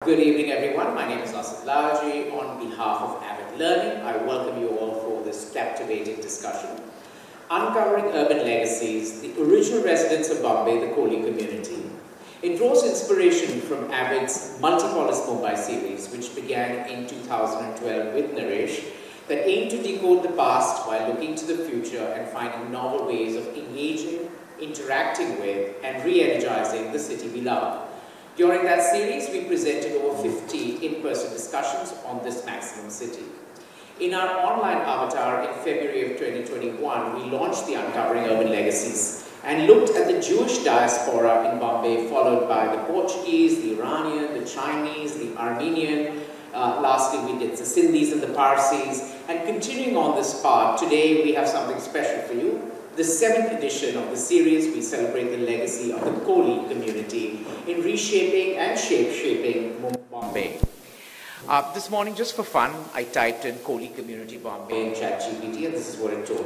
Good evening, everyone. My name is Asif Laji. On behalf of Avid Learning, I welcome you all for this captivating discussion. Uncovering Urban Legacies, the original residents of Bombay, the Koli community. It draws inspiration from Avid's Multipolis Mumbai series, which began in 2012 with Naresh, that aimed to decode the past while looking to the future and finding novel ways of engaging, interacting with, and re-energizing the city we love. During that series, we presented over 50 in-person discussions on this maximum city. In our online avatar in February of 2021, we launched the Uncovering Urban Legacies and looked at the Jewish diaspora in Bombay, followed by the Portuguese, the Iranian, the Chinese, the Armenian. Lastly, we did the Sindhis and the Parsis. And continuing on this path, today we have something special for you. The 7th edition of the series, we celebrate the legacy of the Koli community in reshaping and shape-shaping Bombay. This morning, just for fun, I typed in Koli Community Bombay in ChatGPT, and this is what it told.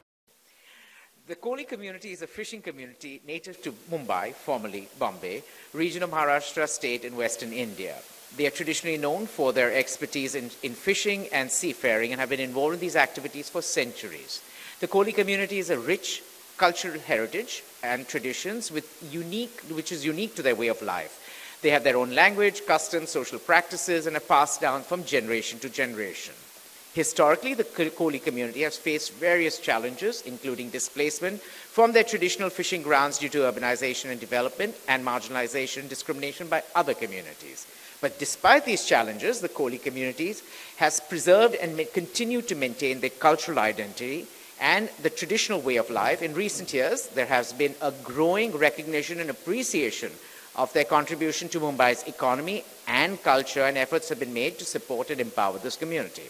The Koli community is a fishing community native to Mumbai, formerly Bombay, region of Maharashtra state in western India. They are traditionally known for their expertise in fishing and seafaring and have been involved in these activities for centuries. The Koli community is a rich cultural heritage and traditions which is unique to their way of life. They have their own language, customs, social practices, and are passed down from generation to generation. Historically, the Koli community has faced various challenges, including displacement from their traditional fishing grounds due to urbanization and development, and marginalization and discrimination by other communities. But despite these challenges, the Koli communities has preserved and continued to maintain their cultural identity and the traditional way of life. In recent years, there has been a growing recognition and appreciation of their contribution to Mumbai's economy and culture, and efforts have been made to support and empower this community.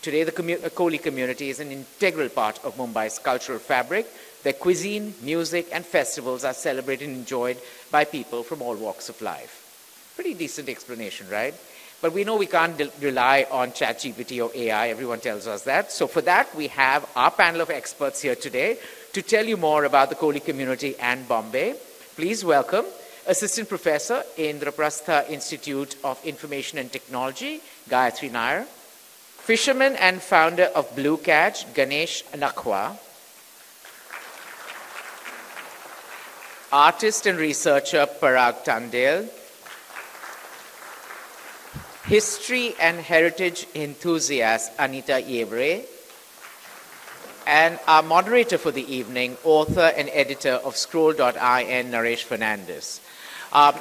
Today, the Koli community is an integral part of Mumbai's cultural fabric. Their cuisine, music, and festivals are celebrated and enjoyed by people from all walks of life. Pretty decent explanation, right? But we know we can't rely on ChatGPT or AI. Everyone tells us that. So for that, we have our panel of experts here today to tell you more about the Koli community and Bombay. Please welcome Assistant Professor in the Indraprastha Institute of Information and Technology, Gayatri Nair, fisherman and founder of Blue Catch, Ganesh Nakhwa, artist and researcher Parag Tandale, history and heritage enthusiast Anita Yevre, and our moderator for the evening, author and editor of Scroll.in, Naresh Fernandez.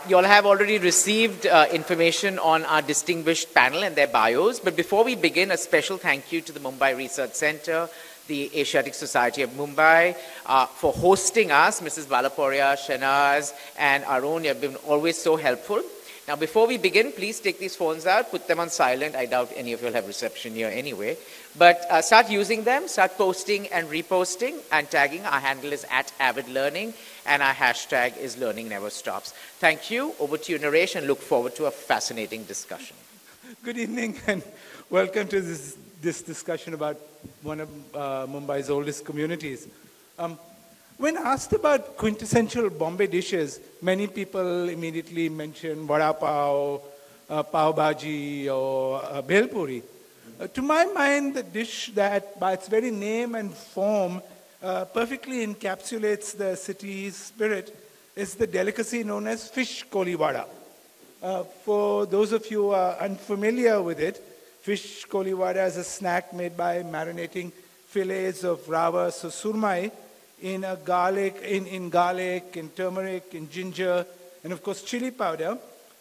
You all have already received information on our distinguished panel and their bios, but before we begin, a special thank you to the Mumbai Research Center, the Asiatic Society of Mumbai, for hosting us. Mrs. Balaporia, Shanaz, and Arun, you have been always so helpful. Now, before we begin, please take these phones out, put them on silent. I doubt any of you will have reception here anyway. But start using them, start posting and reposting and tagging. Our handle is @AvidLearning, and our hashtag is Learning Never Stops. Thank you. Over to you, Naresh, and look forward to a fascinating discussion. Good evening, and welcome to this discussion about one of Mumbai's oldest communities. When asked about quintessential Bombay dishes, many people immediately mention vada pav, pav bhaji, or bhel puri. To my mind, the dish that, by its very name and form, perfectly encapsulates the city's spirit is the delicacy known as fish koliwada. For those of you who are unfamiliar with it, fish koliwada is a snack made by marinating fillets of ravas or surmai in garlic, in turmeric, in ginger, and of course chili powder,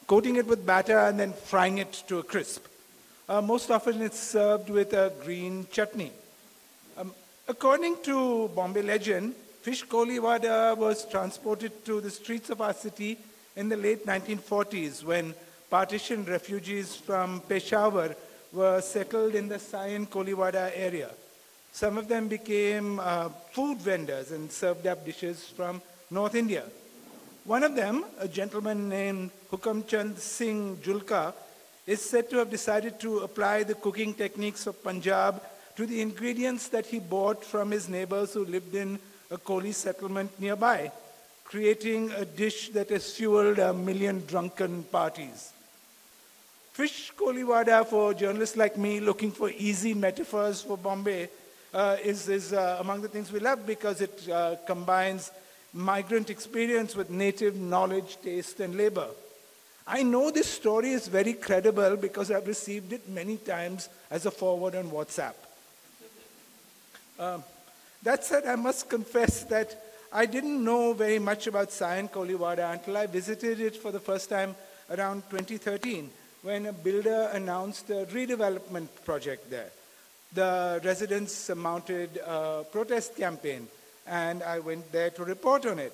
coating it with batter and then frying it to a crisp. Most often it's served with a green chutney. According to Bombay legend, fish koliwada was transported to the streets of our city in the late 1940s when partition refugees from Peshawar were settled in the Sion Koliwada area. Some of them became food vendors and served up dishes from North India. One of them, a gentleman named Hukamchand Singh Julka, is said to have decided to apply the cooking techniques of Punjab to the ingredients that he bought from his neighbors who lived in a Koli settlement nearby, creating a dish that has fueled 1 million drunken parties. Fish koliwada, for journalists like me looking for easy metaphors for Bombay, is among the things we love because it combines migrant experience with native knowledge, taste, and labor. I know this story is very credible because I've received it many times as a forward on WhatsApp. That said, I must confess that I didn't know very much about Sion Koliwada until I visited it for the first time around 2013, when a builder announced a redevelopment project there. The residents mounted a protest campaign, and I went there to report on it.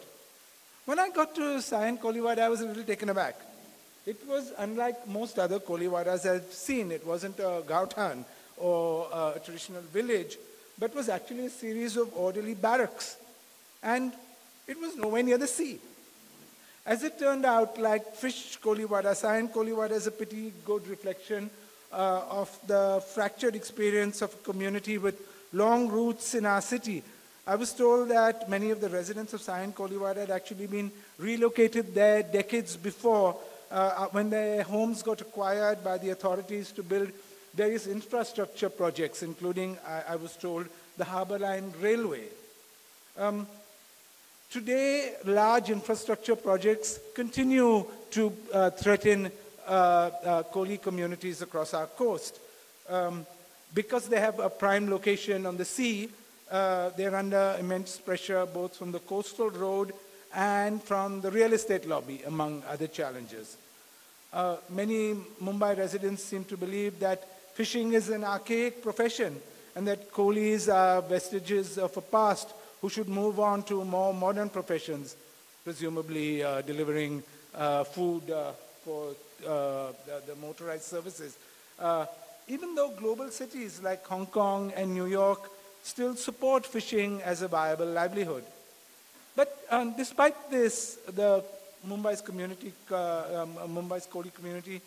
When I got to Sion Koliwada, I was a little taken aback. It was unlike most other Koliwadas I've seen. It wasn't a gauthan or a traditional village, but was actually a series of orderly barracks. And it was nowhere near the sea. As it turned out, like Fish Koliwada, Sion Koliwada is a pretty good reflection of the fractured experience of a community with long roots in our city. I was told that many of the residents of Sion Koliwada had actually been relocated there decades before when their homes got acquired by the authorities to build various infrastructure projects, including, I was told, the Harbour Line Railway. Today, large infrastructure projects continue to threaten Koli communities across our coast. Because they have a prime location on the sea, they're under immense pressure both from the coastal road and from the real estate lobby, among other challenges. Many Mumbai residents seem to believe that fishing is an archaic profession and that Kolis are vestiges of a past who should move on to more modern professions, presumably delivering food for the motorized services. Even though global cities like Hong Kong and New York still support fishing as a viable livelihood. But despite this, the Mumbai's Koli community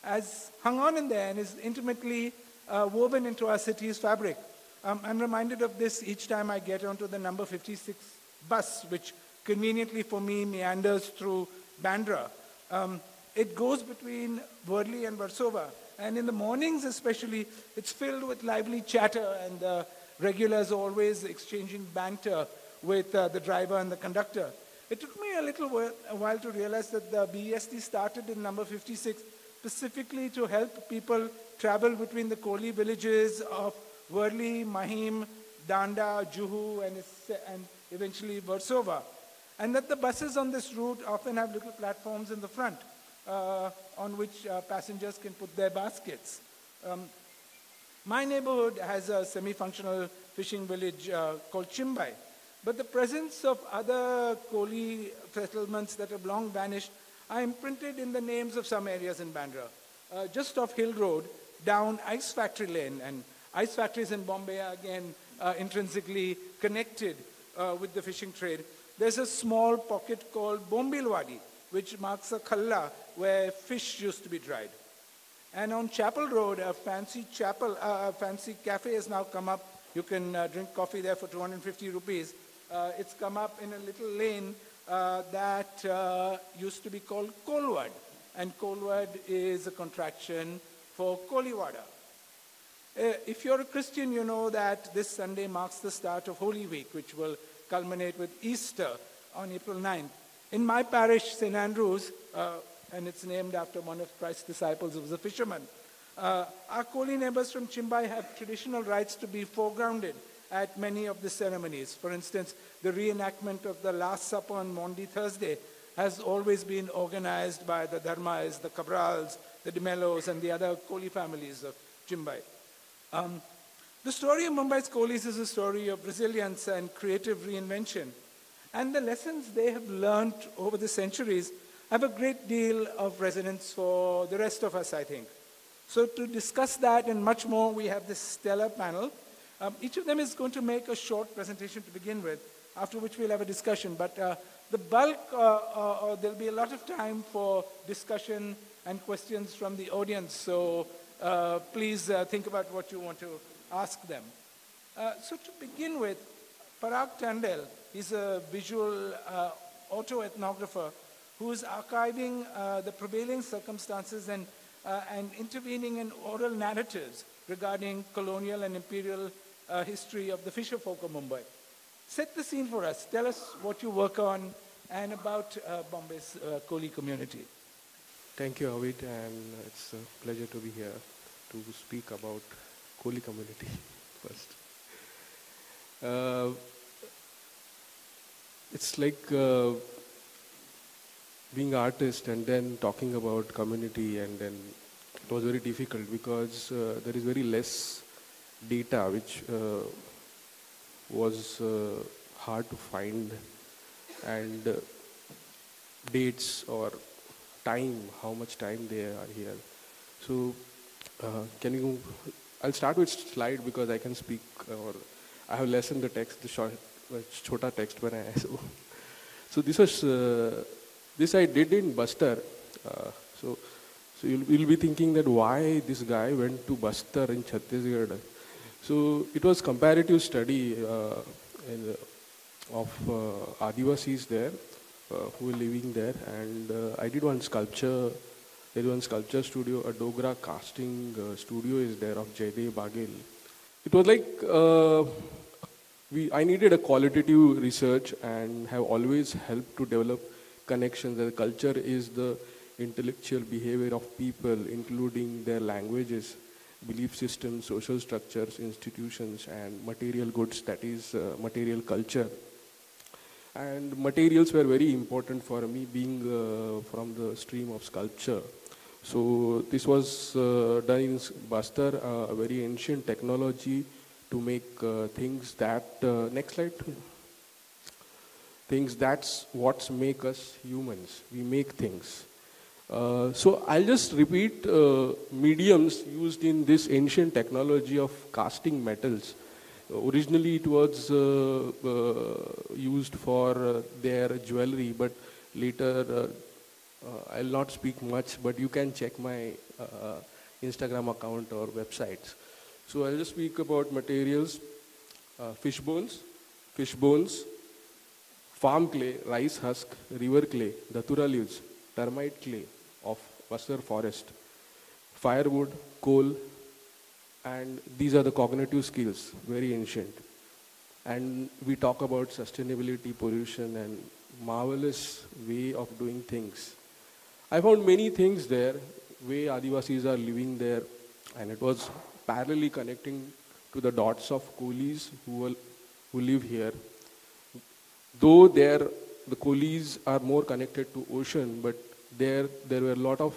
has hung on in there and is intimately woven into our city's fabric. I'm reminded of this each time I get onto the number 56 bus, which conveniently for me meanders through Bandra. It goes between Worli and Versova, and in the mornings especially, it's filled with lively chatter, and the regulars always exchanging banter with the driver and the conductor. It took me a while to realize that the BEST started in number 56 specifically to help people travel between the Koli villages of Worli, Mahim, Danda, Juhu, and eventually Versova. And that the buses on this route often have little platforms in the front on which passengers can put their baskets. My neighborhood has a semi-functional fishing village called Chimbai. But the presence of other Koli settlements that have long vanished are imprinted in the names of some areas in Bandra. Just off Hill Road, down Ice Factory Lane, and ice factories in Bombay are again intrinsically connected with the fishing trade. There's a small pocket called Bombilwadi, which marks a khalla where fish used to be dried. And on Chapel Road, a fancy cafe has now come up. You can drink coffee there for 250 rupees. It's come up in a little lane that used to be called Kolwad. And Kolwad is a contraction for Koliwada. If you're a Christian, you know that this Sunday marks the start of Holy Week, which will culminate with Easter on April 9th. In my parish, St. Andrews, and it's named after one of Christ's disciples who was a fisherman, our Koli neighbors from Chimbai have traditional rites to be foregrounded at many of the ceremonies. For instance, the reenactment of the Last Supper on Maundy Thursday has always been organized by the Dharmas, the Cabrals, the De Mellos, and the other Koli families of Chimbai. The story of Mumbai's Kolis is a story of resilience and creative reinvention. And the lessons they have learned over the centuries have a great deal of resonance for the rest of us, I think. So to discuss that and much more, we have this stellar panel. Each of them is going to make a short presentation to begin with, after which we'll have a discussion. But the bulk, there'll be a lot of time for discussion and questions from the audience. So please think about what you want to ask them. So to begin with, Parag Tandel, he's a visual auto-ethnographer who is archiving the prevailing circumstances and and intervening in oral narratives regarding colonial and imperial history of the fisher folk of Mumbai. Set the scene for us. Tell us what you work on and about Bombay's Koli community. Thank you, Avid, and it's a pleasure to be here to speak about Koli community first. It's like being artist and then talking about community, and then it was very difficult because there is very less data which was hard to find, and dates or time, how much time they are here. So I'll start with slide because I can speak, or I have lessened the text, the short, chota text banaya. So this was, this I did in Bastar. So you'll be thinking that why this guy went to Bastar in Chhattisgarh. So it was comparative study of Adivasis there who were living there, and I did one sculpture. There is one sculpture studio, a Dogra casting studio is there of Jaydev Bagel. It was like I needed a qualitative research and have always helped to develop connections. The culture is the intellectual behavior of people, including their languages, belief systems, social structures, institutions, and material goods, that is material culture. And materials were very important for me, being from the stream of sculpture. So this was done in Bastar, a very ancient technology to make things that, next slide, things that's what make us humans. We make things. So I'll just repeat mediums used in this ancient technology of casting metals. Originally it was used for their jewelry, but later I'll not speak much, but you can check my Instagram account or websites. So I'll just speak about materials, fish bones, farm clay, rice husk, river clay, datura leaves, termite clay of Bastar forest, firewood, coal, and these are the cognitive skills, very ancient. And we talk about sustainability, pollution, and marvelous way of doing things. I found many things there, way Adivasis are living there, and it was parallelly connecting to the dots of Kolis who live here. Though the Kolis are more connected to ocean, but there were a lot of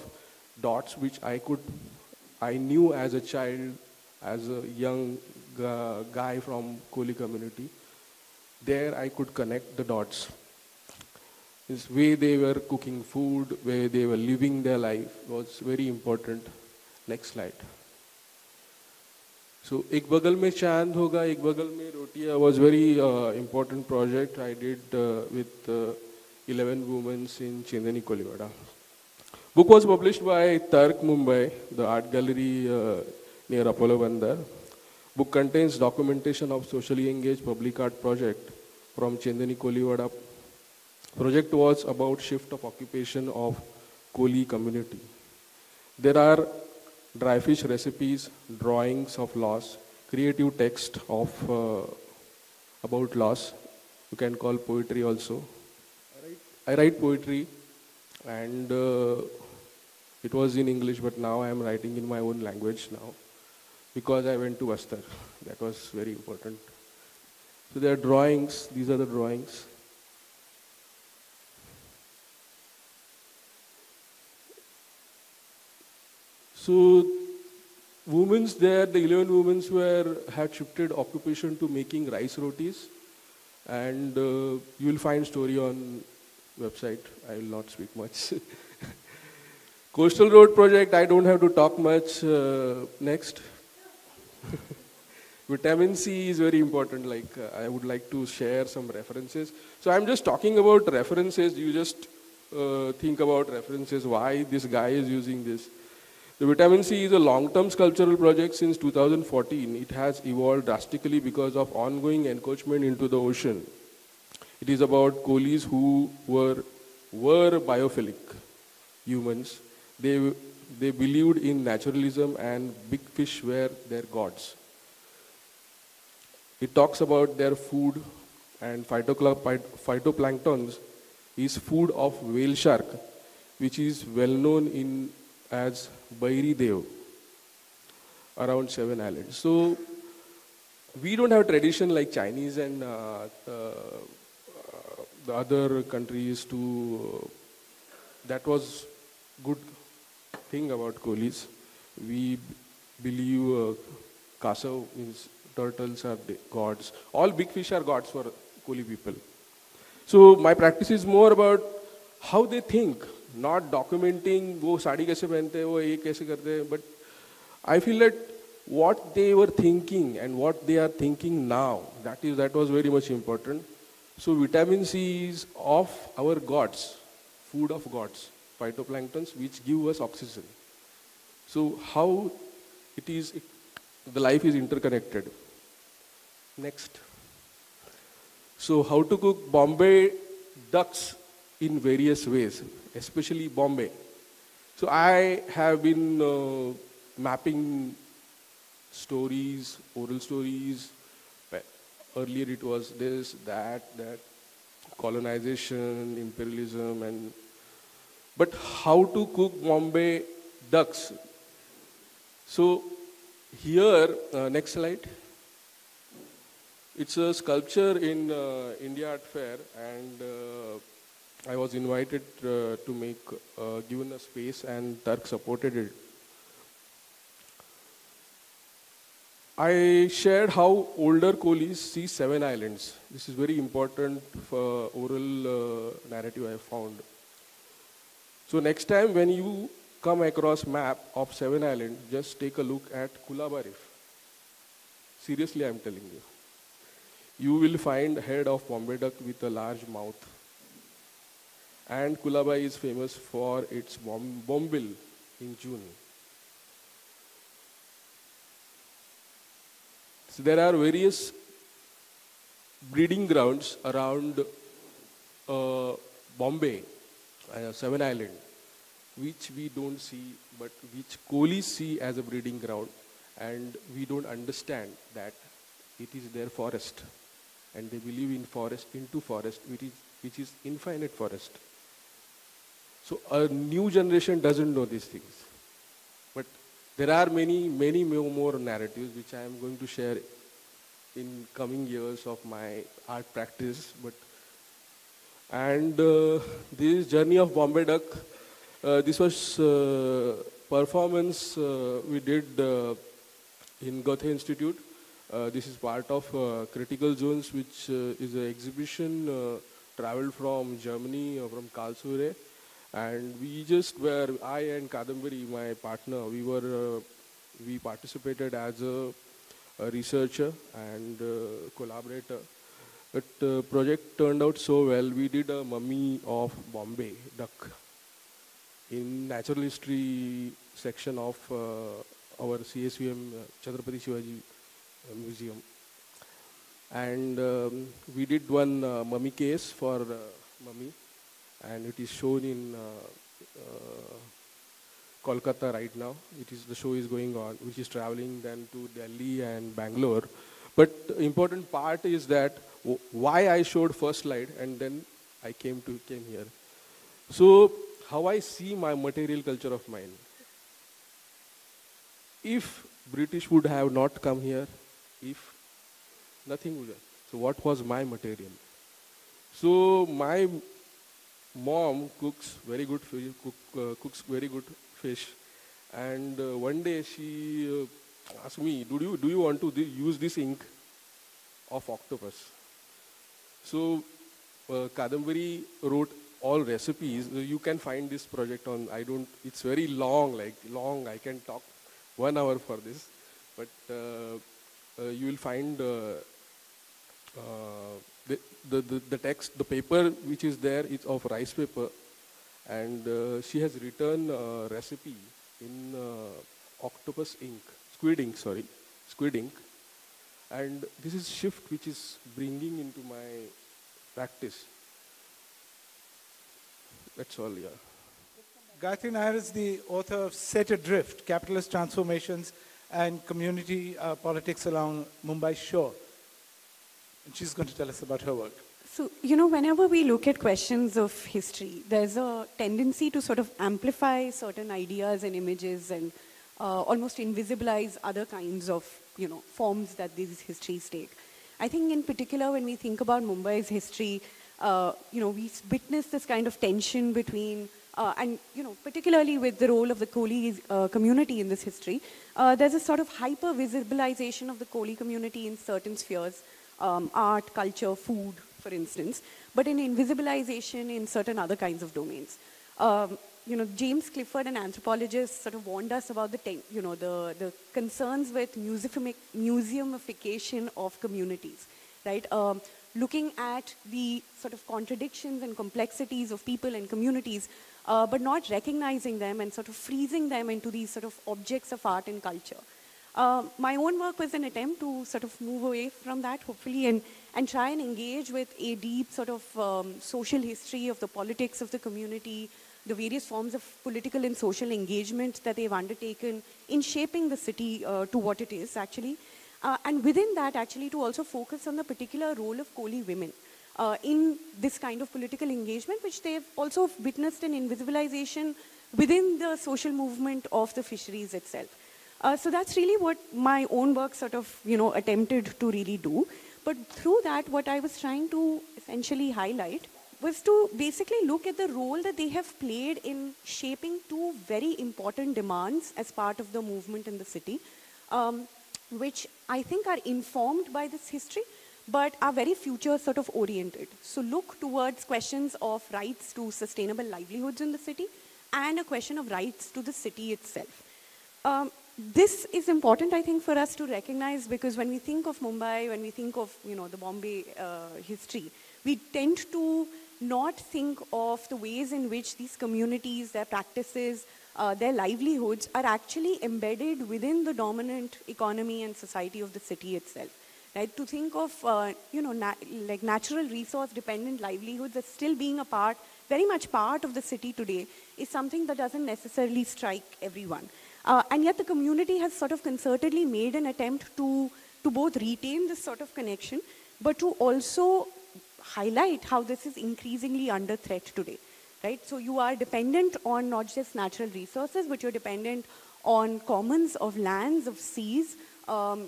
dots which I knew as a child, as a young guy from Koli community. There I could connect the dots. This way they were cooking food, way they were living their life was very important. Next slide. So, ek bagal mein chand hoga, ek bagal mein rotiya was very important project I did with 11 women in Chendani Koliwada. Book was published by Tark Mumbai, the art gallery near Apollo Bandar. Book contains documentation of socially engaged public art project from Chendani Koliwada. Project was about shift of occupation of Koli community. There are dry fish recipes, drawings of loss, creative text of about loss. You can call poetry also. I write poetry, and it was in English, but now I am writing in my own language now because I went to Bastar. That was very important. So there are drawings. These are the drawings. So women's there, the 11 women had shifted occupation to making rice rotis, and you will find story on website. I will not speak much. Coastal Road project, I don't have to talk much. Next. Vitamin C is very important. Like I would like to share some references. So I'm just talking about references. You just think about references, why this guy is using this. The Vitamin C is a long-term sculptural project since 2014. It has evolved drastically because of ongoing encroachment into the ocean. It is about Kolis who were biophilic humans. They, they believed in naturalism and big fish were their gods. It talks about their food and phytoplanktons is food of whale shark, which is well known in as Bairi Dev, around 7 islands. So we don't have tradition like Chinese and the other countries to. That was good thing about Kolis. We believe Kasav means turtles are gods. All big fish are gods for Koli people. So my practice is more about how they think, not documenting वो साड़ी कैसे पहनते हैं, वो ये कैसे करते हैं, but I feel that what they were thinking and what they are thinking now, that was very much important. So vitamin C is of our gods, food of gods, phytoplanktons, which give us oxygen. So how the life is interconnected. Next. So how to cook Bombay ducks in various ways, especially Bombay. So I have been mapping stories, oral stories. Earlier it was this, that, colonization, imperialism, but how to cook Bombay ducks. So here, next slide. It's a sculpture in India Art Fair, and I was invited to make, given a space, and Turk supported it. I shared how older Kolis see 7 islands. This is very important for oral narrative I found. So next time when you come across map of 7 islands, just take a look at Kulaba Reef. Seriously, I'm telling you. You will find head of Bombay duck with a large mouth. And Kulaba is famous for its bombil in June. So there are various breeding grounds around Bombay, 7 Island, which we don't see, but which Kolis see as a breeding ground, and we don't understand that it is their forest, and they believe in forest, into forest, which is infinite forest. So a new generation doesn't know these things. But there are many more narratives which I am going to share in coming years of my art practice. This journey of Bombay duck, this was performance we did in Goethe Institute. This is part of Critical Zones, which is an exhibition traveled from Germany, from Karlsruhe. And we just were, I and Kadambari, my partner, we participated as a researcher and collaborator. But the project turned out so well. We did a mummy of Bombay duck in natural history section of our CSVM Chhatrapati Shivaji Museum. And we did one mummy case for mummy. And it is shown in Kolkata right now. The show is going on, which is traveling then to Delhi and Bangalore. But the important part is that why I showed first slide and then I came here. So how I see my material culture of mine. If British would have not come here, if nothing would have. So what was my material? So my mom cooks very good fish, and one day she asked me, do you want to use this ink of octopus? So Kadambari wrote all recipes. You can find this project on, it's very long, I can talk 1 hour for this, but you will find the text, the paper which is there is of rice paper, and she has written a recipe in squid ink, and this is shift which is bringing into my practice. That's all, yeah. Gayatri Nair is the author of Set Adrift, Capitalist Transformations and Community Politics Along Mumbai Shore. And she's going to tell us about her work. So, you know, whenever we look at questions of history, there's a tendency to sort of amplify certain ideas and images and almost invisibilize other kinds of, you know, forms that these histories take. I think in particular, when we think about Mumbai's history, you know, we witness this kind of tension between, and, you know, particularly with the role of the Koli community in this history, there's a sort of hyper-visibilization of the Koli community in certain spheres, art, culture, food, for instance, but in invisibilization in certain other kinds of domains. You know, James Clifford, an anthropologist, sort of warned us about the concerns with museumification of communities, right? Looking at the sort of contradictions and complexities of people and communities, but not recognizing them and sort of freezing them into these sort of objects of art and culture. My own work was an attempt to sort of move away from that, hopefully, and try and engage with a deep sort of social history of the politics of the community, the various forms of political and social engagement that they've undertaken in shaping the city to what it is, actually. And within that, actually, to also focus on the particular role of Koli women in this kind of political engagement, which they've also witnessed an invisibilization within the social movement of the fisheries itself. So that's really what my own work sort of, you know, attempted to really do. But through that, what I was trying to essentially highlight was to basically look at the role that they have played in shaping two very important demands as part of the movement in the city, which I think are informed by this history, but are very future sort of oriented. So look towards questions of rights to sustainable livelihoods in the city and a question of rights to the city itself. This is important, I think, for us to recognize, because when we think of Mumbai, when we think of, you know, the Bombay history, we tend to not think of the ways in which these communities, their practices, their livelihoods are actually embedded within the dominant economy and society of the city itself. Right? To think of, you know, like natural resource dependent livelihoods as still being a part, very much part of the city today, is something that doesn't necessarily strike everyone. And yet the community has sort of concertedly made an attempt to both retain this sort of connection, but to also highlight how this is increasingly under threat today, right? So you are dependent on not just natural resources, but you're dependent on commons of lands, of seas,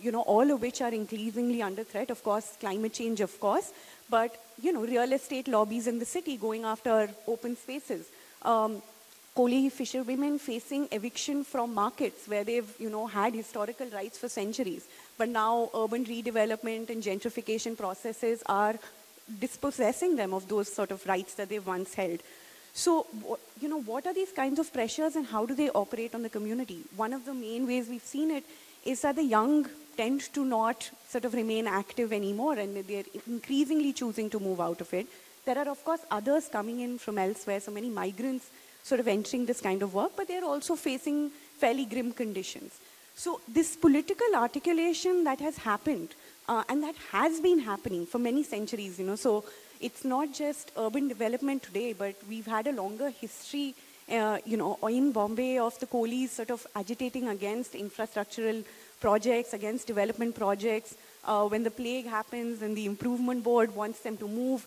you know, all of which are increasingly under threat. Of course, climate change, of course, but, you know, real estate lobbies in the city going after open spaces. Koli fisherwomen facing eviction from markets where they've, you know, had historical rights for centuries. But now urban redevelopment and gentrification processes are dispossessing them of those sort of rights that they once held. So, you know, what are these kinds of pressures and how do they operate on the community? One of the main ways we've seen it is that the young tend to not sort of remain active anymore, and they're increasingly choosing to move out of it. There are, of course, others coming in from elsewhere, so many migrants sort of entering this kind of work, but they're also facing fairly grim conditions. So this political articulation that has happened, and that has been happening for many centuries, you know, so it's not just urban development today, but we've had a longer history, you know, in Bombay of the Kolis sort of agitating against infrastructural projects, against development projects. When the plague happens and the improvement board wants them to move,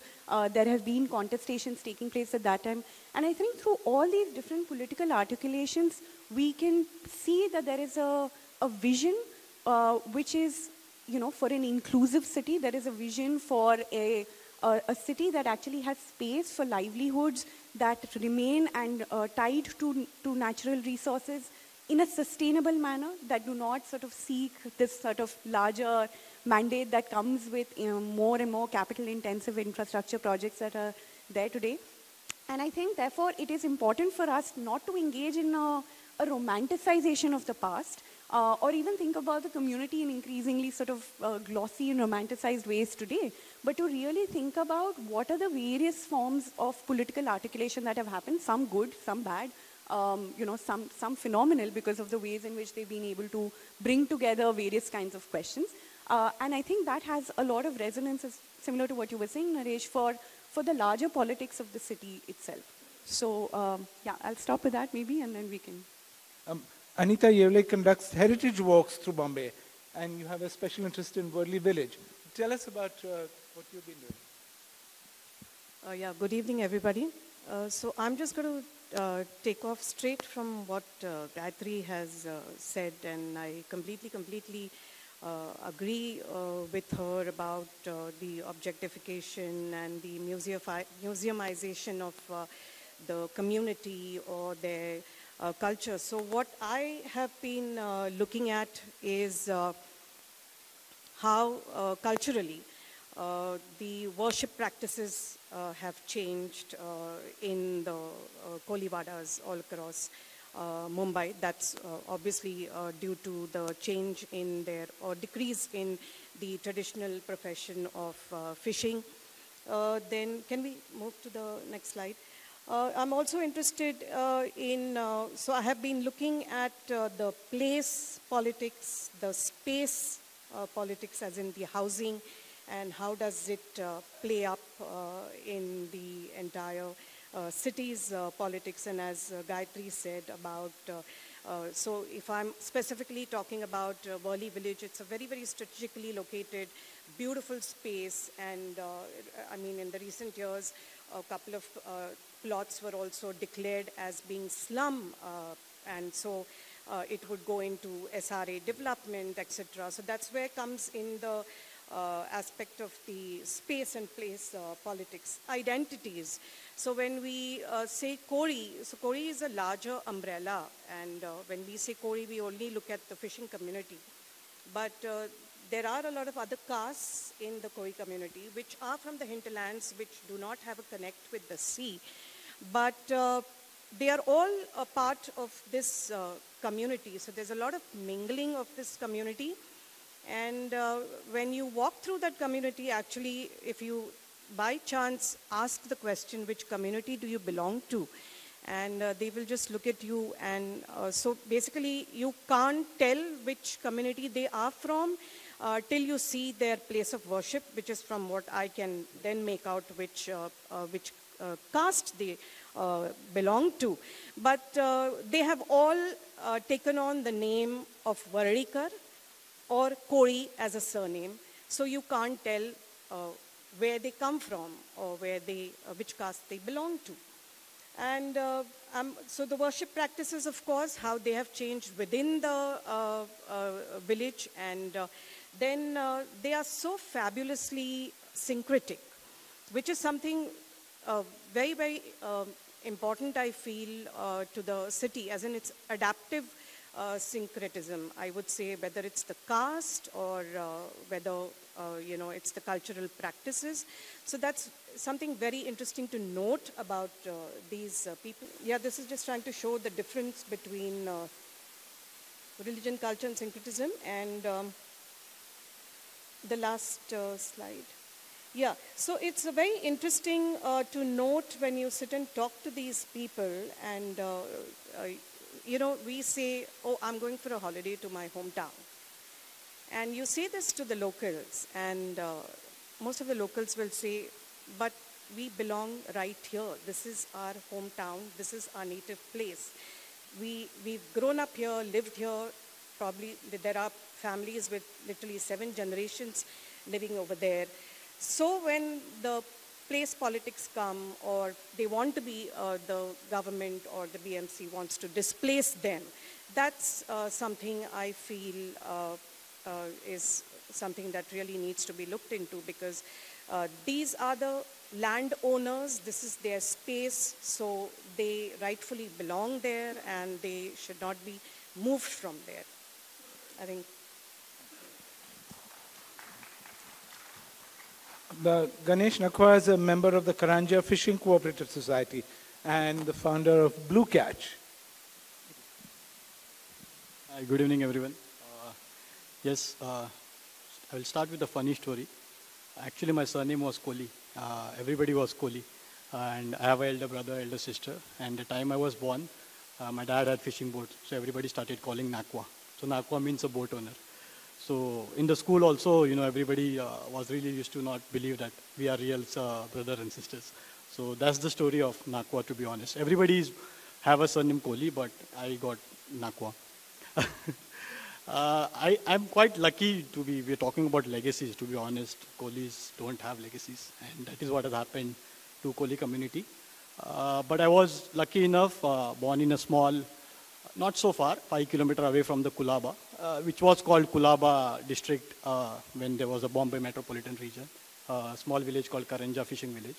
there have been contestations taking place at that time. And I think through all these different political articulations, we can see that there is a vision which is, you know, for an inclusive city. There is a vision for a city that actually has space for livelihoods that remain and tied to natural resources in a sustainable manner, that do not sort of seek this sort of larger mandate that comes with, you know, more and more capital intensive infrastructure projects that are there today. And I think therefore it is important for us not to engage in a romanticization of the past, or even think about the community in increasingly sort of glossy and romanticized ways today, but to really think about what are the various forms of political articulation that have happened, some good, some bad, you know, some phenomenal because of the ways in which they've been able to bring together various kinds of questions. And I think that has a lot of resonance, similar to what you were saying, Naresh, for the larger politics of the city itself. So yeah, I'll stop with that maybe, and then we can. Anita Yevle conducts heritage walks through Bombay, and you have a special interest in Worli village. Tell us about what you've been doing. Yeah, good evening, everybody. So I'm just going to take off straight from what Gayatri has said, and I completely agree with her about the objectification and the museumization of the community or their culture. So what I have been looking at is how culturally the worship practices have changed in the koliwadas all across Mumbai. That's obviously due to the change in their, or decrease in the traditional profession of fishing. Then can we move to the next slide? I'm also interested so I have been looking at the place politics, the space politics as in the housing, and how does it play up in the entire city's politics. And as Gayatri said about, so if I'm specifically talking about Worli village, it's a very strategically located, beautiful space. And I mean, in the recent years, a couple of plots were also declared as being slum, and so it would go into SRA development, etc. So that's where comes in the aspect of the space and place politics, identities. So when we say Koli, so Koli is a larger umbrella, and when we say Koli, we only look at the fishing community. But there are a lot of other castes in the Koli community which are from the hinterlands, which do not have a connect with the sea. But they are all a part of this community. So there's a lot of mingling of this community. And when you walk through that community, actually, if you by chance ask the question, which community do you belong to? And they will just look at you. And so basically, you can't tell which community they are from till you see their place of worship, which is from what I can then make out which caste they belong to. But they have all taken on the name of Varikar or Koli as a surname. So you can't tell where they come from or where they, which caste they belong to. And so the worship practices, of course, how they have changed within the village. And then they are so fabulously syncretic, which is something very important, I feel, to the city, as in its adaptive syncretism, I would say, whether it's the caste or whether it's the cultural practices. So that's something very interesting to note about these people. Yeah, this is just trying to show the difference between religion, culture, and syncretism. And the last slide. Yeah, so it's very interesting to note when you sit and talk to these people, and we say, oh, I'm going for a holiday to my hometown. And you say this to the locals, and most of the locals will say, but we belong right here. This is our hometown. This is our native place. We've grown up here, lived here. Probably there are families with literally 7 generations living over there. So when the place politics come, or they want to be, the government or the BMC wants to displace them, that's something I feel is something that really needs to be looked into, because these are the landowners, this is their space, so they rightfully belong there and they should not be moved from there, I think. Ganesh Nakwa is a member of the Karanja Fishing Cooperative Society and the founder of Blue Catch. Hi, good evening, everyone. Yes, I will start with a funny story. Actually, my surname was Koli. Everybody was Koli. And I have an elder brother, elder sister. And the time I was born, my dad had fishing boat. So everybody started calling Nakwa. So Nakwa means a boat owner. So in the school also, everybody was really used to not believe that we are real brother and sisters. So that's the story of Nakwa, to be honest. Everybody have a surname Koli, but I got Nakwa. I'm quite lucky we're talking about legacies, to be honest. Kolis don't have legacies, and that is what has happened to Koli community. But I was lucky enough, born in a small, not so far, 5 kilometers away from the Kulaba, which was called Kulaba district when there was a Bombay metropolitan region, a small village called Karanja fishing village.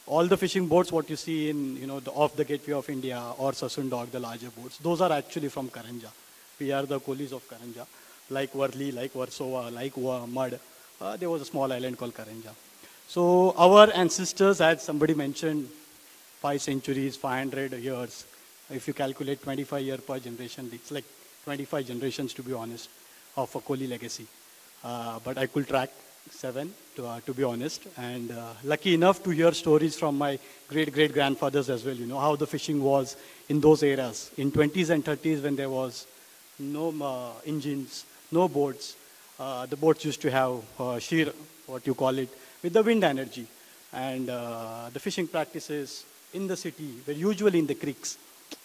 All the fishing boats, what you see in, off the Gateway of India or Sasundog, the larger boats, those are actually from Karanja. We are the Kolis of Karanja, like Worli, like Warsaw, like Mud. There was a small island called Karanja. So our ancestors, as somebody mentioned, 5 centuries, 500 years. If you calculate 25 years per generation, it's like 25 generations, to be honest, of a Koli legacy. But I could track 7, to be honest. And lucky enough to hear stories from my great-great-grandfathers as well, how the fishing was in those eras. In 20s and 30s when there was no engines, no boats. The boats used to have sheer, what you call it, with the wind energy. And the fishing practices in the city were usually in the creeks.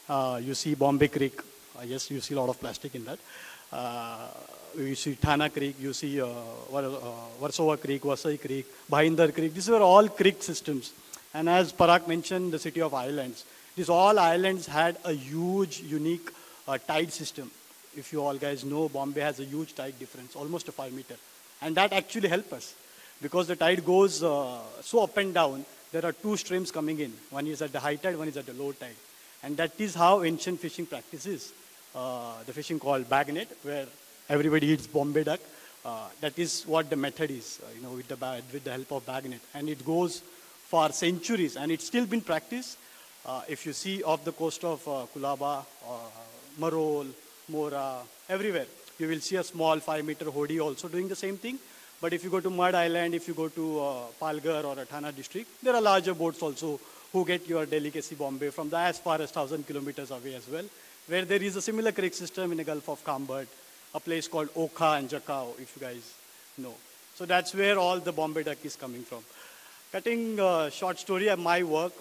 You see Bombay Creek. Yes, you see a lot of plastic in that. You see Thana Creek, you see Warsaw Creek, Vasai Creek, Bhainder Creek. These were all creek systems. And as Parag mentioned, the city of islands. These all islands had a huge, unique tide system. If you all guys know, Bombay has a huge tide difference, almost a 5 meter. And that actually helped us because the tide goes so up and down. There are 2 streams coming in. One is at the high tide, one is at the low tide. And that is how ancient fishing practices, the fishing called bag net, where everybody eats Bombay duck. That is what the method is, with the help of bag net. And it goes for centuries, and it's still been practiced. If you see off the coast of Kulaba, Marol, Mora, everywhere, you will see a small 5 meter hodi also doing the same thing. But if you go to Mud Island, if you go to Palghar or Thana district, there are larger boats also who get your delicacy Bombay from as far as 1,000 kilometers away as well, where there is a similar creek system in the Gulf of Cambert, a place called Okha and Jakau, if you guys know. So that's where all the Bombay duck is coming from. Cutting short story, my work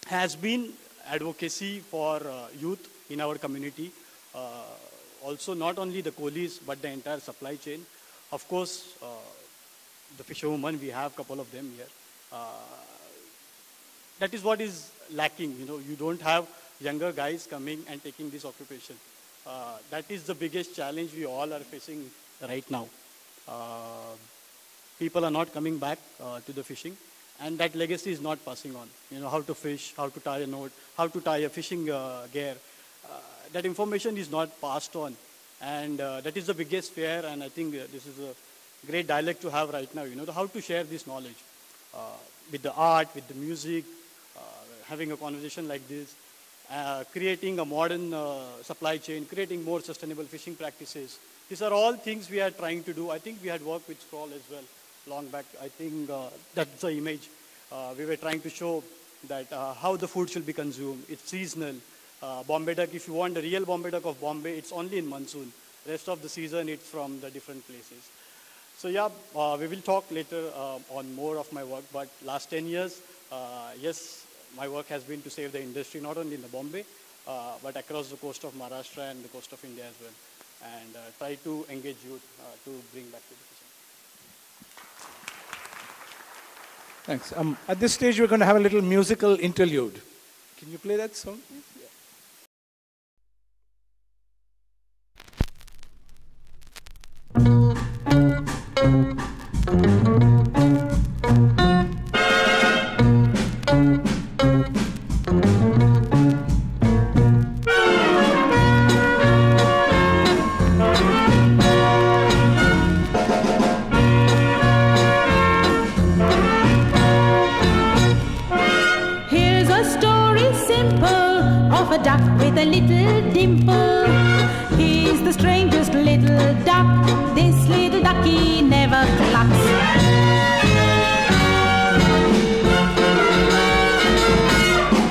has been advocacy for youth in our community. Also not only the Kolis, but the entire supply chain. Of course, the fisherwomen, we have a couple of them here. That is what is lacking. You don't have younger guys coming and taking this occupation. That is the biggest challenge we all are facing right now. People are not coming back to the fishing, and that legacy is not passing on. How to fish, how to tie a knot, how to tie a fishing gear. That information is not passed on, and that is the biggest fear. And I think this is a great dialect to have right now. How to share this knowledge with the art, with the music, having a conversation like this, creating a modern supply chain, creating more sustainable fishing practices. These are all things we are trying to do. I think we had worked with Scroll as well long back. I think that's the image. We were trying to show that how the food should be consumed. It's seasonal. Bombay duck, if you want the real Bombay duck of Bombay, it's only in monsoon. Rest of the season, it's from the different places. So yeah, we will talk later on more of my work, but last 10 years, yes, my work has been to save the industry, not only in the Bombay, but across the coast of Maharashtra and the coast of India as well, and try to engage youth to bring back to the fishing. Thanks. At this stage, we're going to have a little musical interlude. Can you play that song, please? Yeah. Here's a story simple of a duck with a little dimple. He's the strangest little duck. This little ducky never clucks.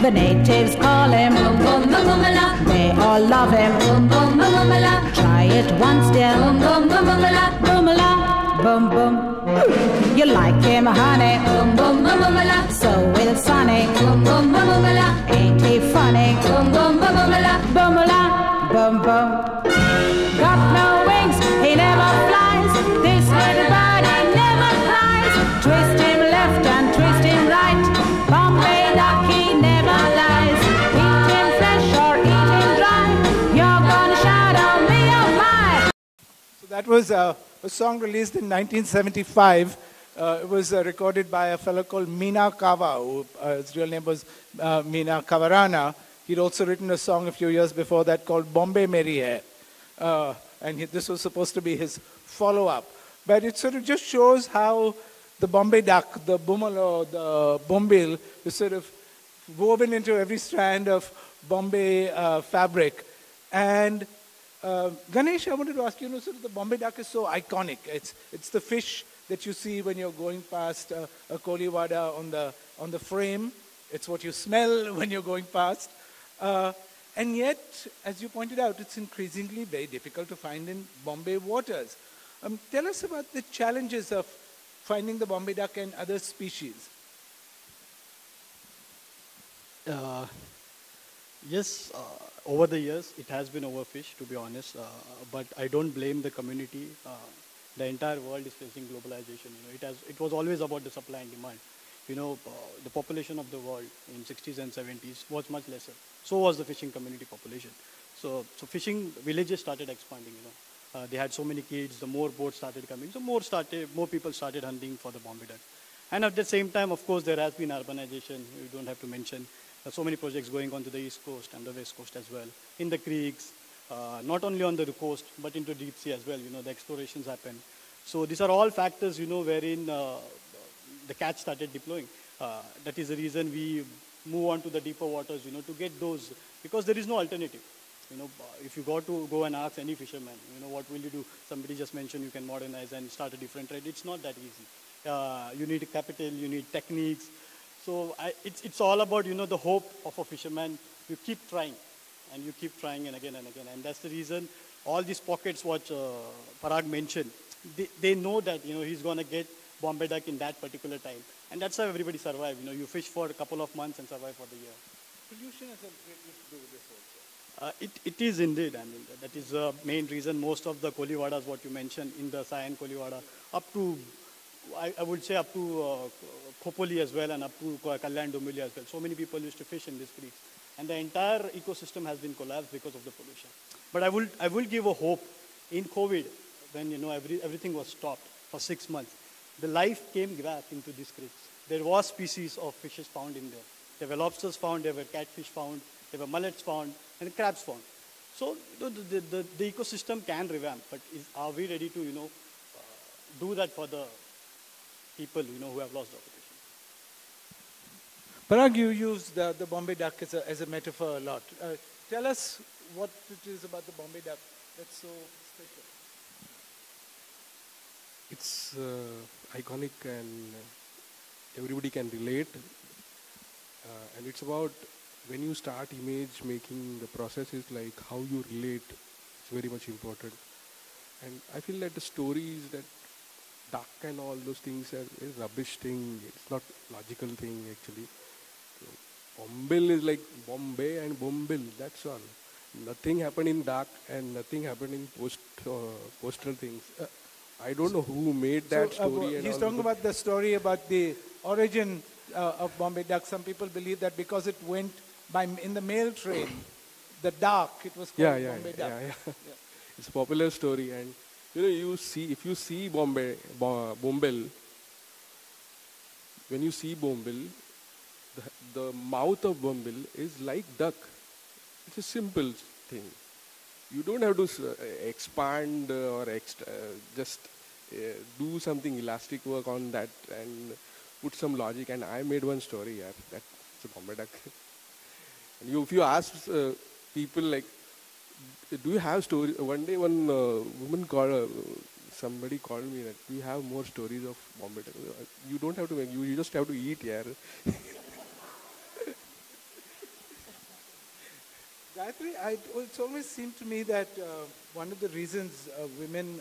The natives call him Boom Boom Boom Boomala. They all love him Boom Boom Boom Boomala. Try it once, dear Boom Boom Boom Boomala. Boomala, boom boom. You like him, honey? Boom boom boom boom la. So will Sonny. Boom boom boom boom la. Ain't he funny? Boom boom boom boom la. Boom la, boom boom. Got no wings, he never flies. This little birdie never flies. Twist him left and twist him right. Bombay duck, he never lies. Eat him fresh or eat him dry. You're gonna shadow me, oh my. So that was a song released in 1975. It was recorded by a fellow called Meena Kava, who, his real name was Meena Kavarana. He'd also written a song a few years before that called Bombay Meri Hai. This was supposed to be his follow-up. But it sort of just shows how the Bombay duck, the bumalo, the bombil, is sort of woven into every strand of Bombay fabric. And Ganesh, I wanted to ask you, sort of the Bombay duck is so iconic. It's the fish that you see when you're going past a koliwada on the frame. It's what you smell when you're going past. And yet, as you pointed out, it's increasingly very difficult to find in Bombay waters. Tell us about the challenges of finding the Bombay duck and other species. Yes, over the years, it has been overfished, to be honest. But I don't blame the community. The entire world is facing globalization. It was always about the supply and demand. The population of the world in 60s and 70s was much lesser. So was the fishing community population. So fishing villages started expanding. They had so many kids. The more boats started coming, so more people started hunting for the Bombay duck. And at the same time, of course, there has been urbanization. You don't have to mention. There's so many projects going on to the east coast and the west coast as well. In the creeks, not only on the coast, but into deep sea as well. The explorations happen. So these are all factors, wherein the catch started deploying. That is the reason we move on to the deeper waters, to get those, because there is no alternative. If you go and ask any fisherman, what will you do? Somebody just mentioned you can modernize and start a different trade. It's not that easy. You need capital, you need techniques. So it's all about, the hope of a fisherman. You keep trying, and you keep trying and again and again. And that's the reason all these pockets, what Parag mentioned, they know that, he's going to get Bombay duck in that particular time. And that's how everybody survives. You fish for a couple of months and survive for the year. Pollution has a great deal to do with this also. It is indeed. I mean, that is the main reason most of the koliwadas, what you mentioned in the Sayan koliwada, up to, I would say up to Khopoli as well and up to Kalyan Dombili as well. So many people used to fish in these creeks. And the entire ecosystem has been collapsed because of the pollution. But I will give a hope. In COVID, when everything was stopped for 6 months, the life came back into these creeks. There was species of fishes found in there. There were lobsters found, there were catfish found, there were mullets found, and crabs found. So the ecosystem can revamp, but are we ready to do that for the people who have lost the occupation? Parag, you used the Bombay duck as a metaphor a lot. Tell us what it is about the Bombay duck that's so special. It's iconic and everybody can relate. And it's about when you start image making, the process is like how you relate. It's very much important. And I feel that the stories that duck and all those things are a rubbish thing. It's not logical thing actually. So, Bombil is like Bombay and Bombil. That's all. Nothing happened in duck and nothing happened in postal things. I don't know who made that story. He's talking about the story about the origin of Bombay duck. Some people believe that because it went in the mail train, the duck, it was called Bombay duck. Yeah. It's a popular story, and if you see Bombil, when you see Bombil, the mouth of Bombil is like duck. It's a simple thing. You don't have to expand or just do something elastic work on that and put some logic. And I made one story, that's a Bombay duck. And if you ask people like, do you have stories? One day one woman somebody called me that, do you have more stories of Bombay duck? You don't have to make, you just have to eat, yeah. Gayatri, it's always seemed to me that one of the reasons women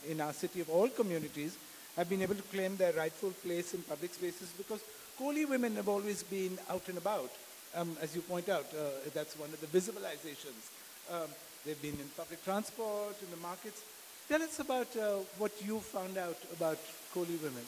in our city of all communities have been able to claim their rightful place in public spaces because Koli women have always been out and about. As you point out, that's one of the visualizations. They've been in public transport, in the markets. Tell us about what you found out about Koli women.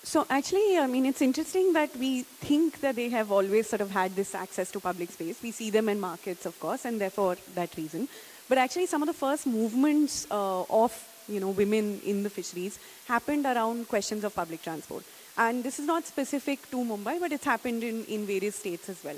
So actually, I mean, it's interesting that we think that they have always sort of had this access to public space. We see them in markets, of course, and therefore that reason. But actually, some of the first movements of women in the fisheries happened around questions of public transport. And this is not specific to Mumbai, but it's happened in various states as well.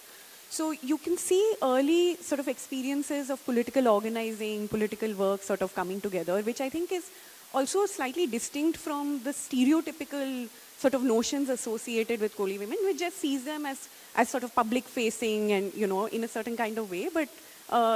So you can see early sort of experiences of political organizing, political work sort of coming together, which I think is also slightly distinct from the stereotypical sort of notions associated with Koli women, which just sees them as sort of public facing and, in a certain kind of way, but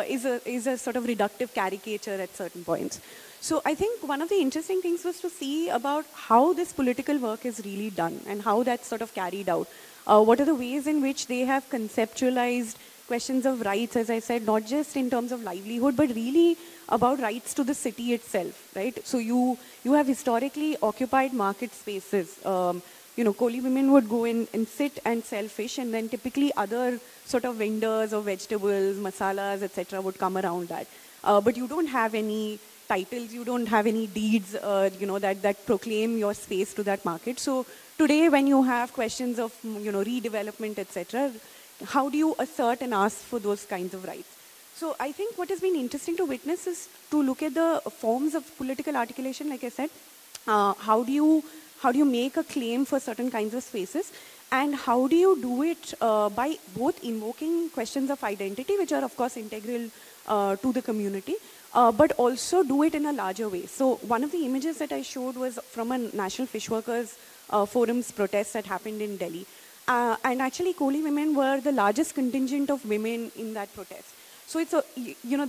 is a sort of reductive caricature at certain points. So I think one of the interesting things was to see about how this political work is really done and how that's sort of carried out. What are the ways in which they have conceptualized questions of rights, as I said, not just in terms of livelihood, but really about rights to the city itself, right? So you have historically occupied market spaces. Koli women would go in and sit and sell fish, and then typically other sort of vendors of vegetables, masalas, etc. would come around that. But you don't have any titles, you don't have any deeds, that proclaim your space to that market. So today, when you have questions of, redevelopment, etc., how do you assert and ask for those kinds of rights? So I think what has been interesting to witness is to look at the forms of political articulation, like I said. How do you make a claim for certain kinds of spaces? And how do you do it by both invoking questions of identity, which are, of course, integral to the community, but also do it in a larger way. So one of the images that I showed was from a National Fish Workers Forum's protest that happened in Delhi. And actually, Koli women were the largest contingent of women in that protest. So it's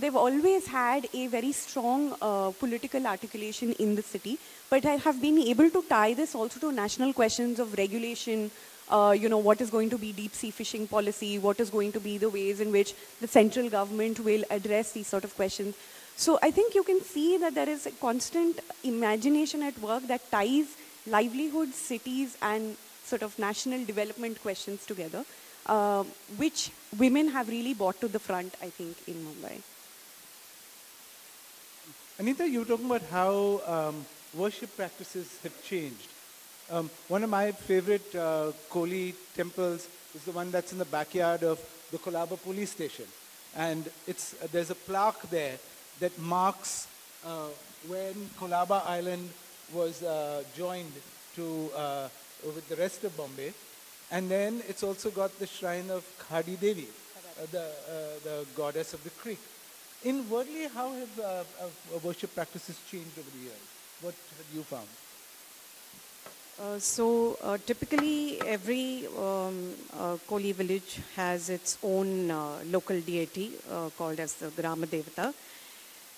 they've always had a very strong political articulation in the city, but have been able to tie this also to national questions of regulation. What is going to be deep sea fishing policy? What is going to be the ways in which the central government will address these sort of questions? So I think you can see that there is a constant imagination at work that ties livelihoods, cities, and sort of national development questions together, which women have really brought to the front, I think, in Mumbai. Anita, you were talking about how worship practices have changed. One of my favorite Koli temples is the one that's in the backyard of the Colaba police station. And there's a plaque there that marks when Colaba Island was joined to with the rest of Bombay. And then it's also got the shrine of Khadi Devi, the goddess of the creek. Inwardly, how have worship practices changed over the years? What have you found? Typically every Koli village has its own local deity called as the Grama Devata.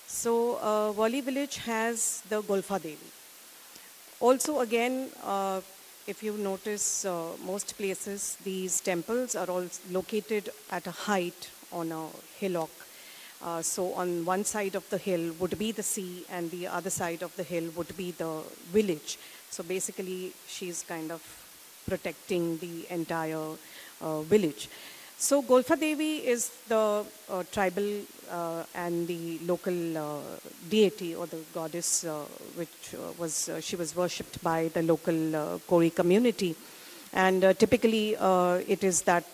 So Wali village has the Golfa Devi. Also again, if you notice, most places, these temples are all located at a height on a hillock. So on one side of the hill would be the sea, and the other side of the hill would be the village. So basically, she's kind of protecting the entire village. So Golfa Devi is the tribal and the local deity or the goddess, which she was worshipped by the local Koli community. And typically it is that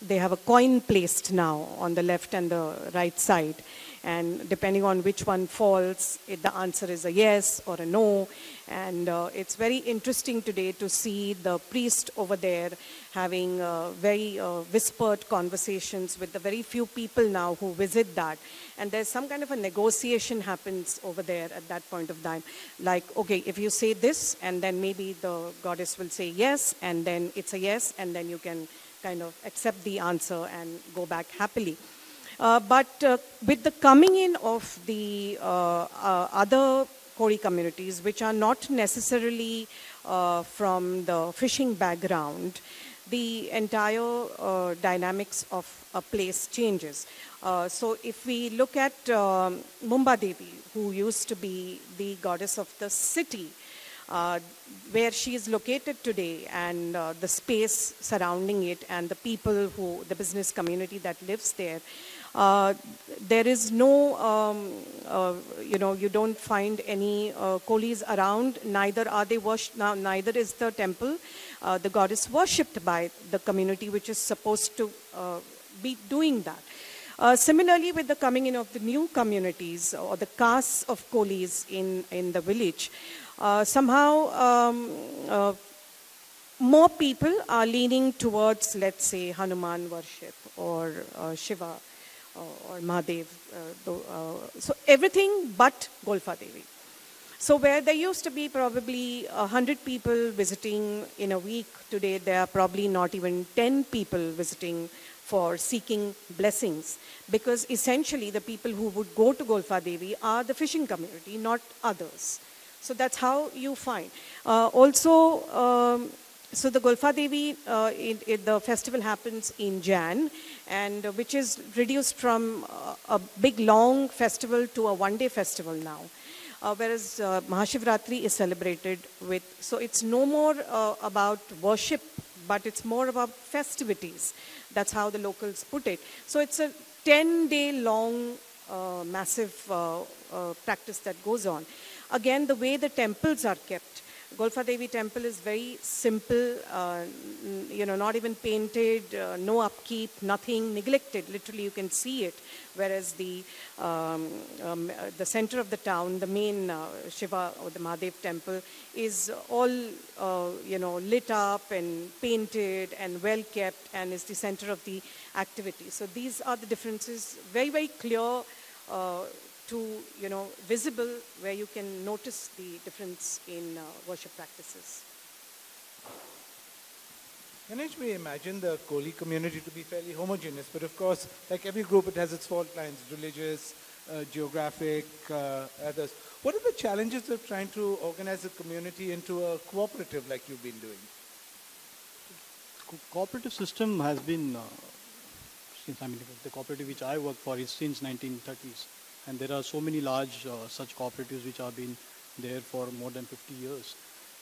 they have a coin placed now on the left and the right side. And depending on which one falls, the answer is a yes or a no. And it's very interesting today to see the priest over there having very whispered conversations with the very few people now who visit that. And there's some kind of a negotiation happens over there at that point of time. Like, okay, if you say this, and then maybe the goddess will say yes, and then it's a yes, and then you can kind of accept the answer and go back happily. But with the coming in of the other Koli communities, which are not necessarily from the fishing background, the entire dynamics of a place changes. So if we look at Mumbai Devi, who used to be the goddess of the city, where she is located today, and the space surrounding it, and the people who, the business community that lives there, there is no, you don't find any Kolis around, neither are they neither is the temple, the goddess worshipped by the community, which is supposed to be doing that. Similarly, with the coming in of the new communities or the castes of Kolis in the village, somehow more people are leaning towards, let's say, Hanuman worship or Shiva or Mahadev. So everything but Golfa Devi. So where there used to be probably 100 people visiting in a week, today there are probably not even 10 people visiting for seeking blessings, because essentially the people who would go to Golfa Devi are the fishing community, not others. So that's how you find. So the Golfa Devi, the festival happens in Jan, and which is reduced from a big long festival to a one-day festival now. Whereas Mahashivratri is celebrated with, so it's no more about worship, but it's more about festivities. That's how the locals put it. So it's a 10-day long massive practice that goes on. Again, the way the temples are kept. Golfa Devi temple is very simple, not even painted, no upkeep, nothing, neglected. Literally, you can see it. Whereas the center of the town, the main Shiva or the Mahadev temple, is all lit up and painted and well kept, and is the center of the activity. So these are the differences, very, very clear. Visible, where you can notice the difference in worship practices. Ganesh, we imagine the Koli community to be fairly homogeneous, but of course, like every group, it has its fault lines, religious, geographic, others. What are the challenges of trying to organize a community into a cooperative like you've been doing? Cooperative system has been, the cooperative which I work for is since 1930s. And there are so many large such cooperatives which have been there for more than 50 years.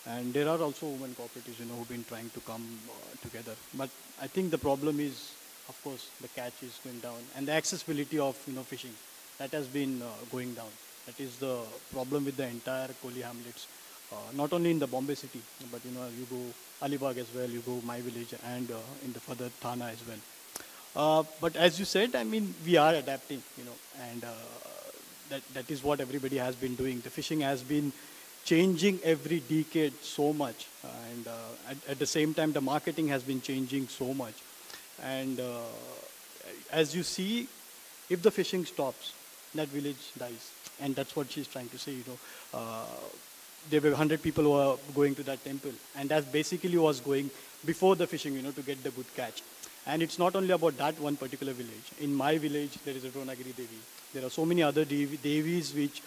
And there are also women cooperatives, who've been trying to come together. But I think the problem is, of course, the catch is going down. And the accessibility of, fishing, that has been going down. That is the problem with the entire Koli hamlets. Not only in the Bombay city, but, you go Alibag as well, you go my village, and in the further Thana as well. But as you said, we are adapting, and that is what everybody has been doing. The fishing has been changing every decade so much, and at the same time, the marketing has been changing so much. And as you see, if the fishing stops, that village dies, and that's what she's trying to say. There were 100 people who are going to that temple, and that basically was going before the fishing, to get the good catch. And it's not only about that one particular village. In my village, there is a Dronagiri Devi. There are so many other Devis which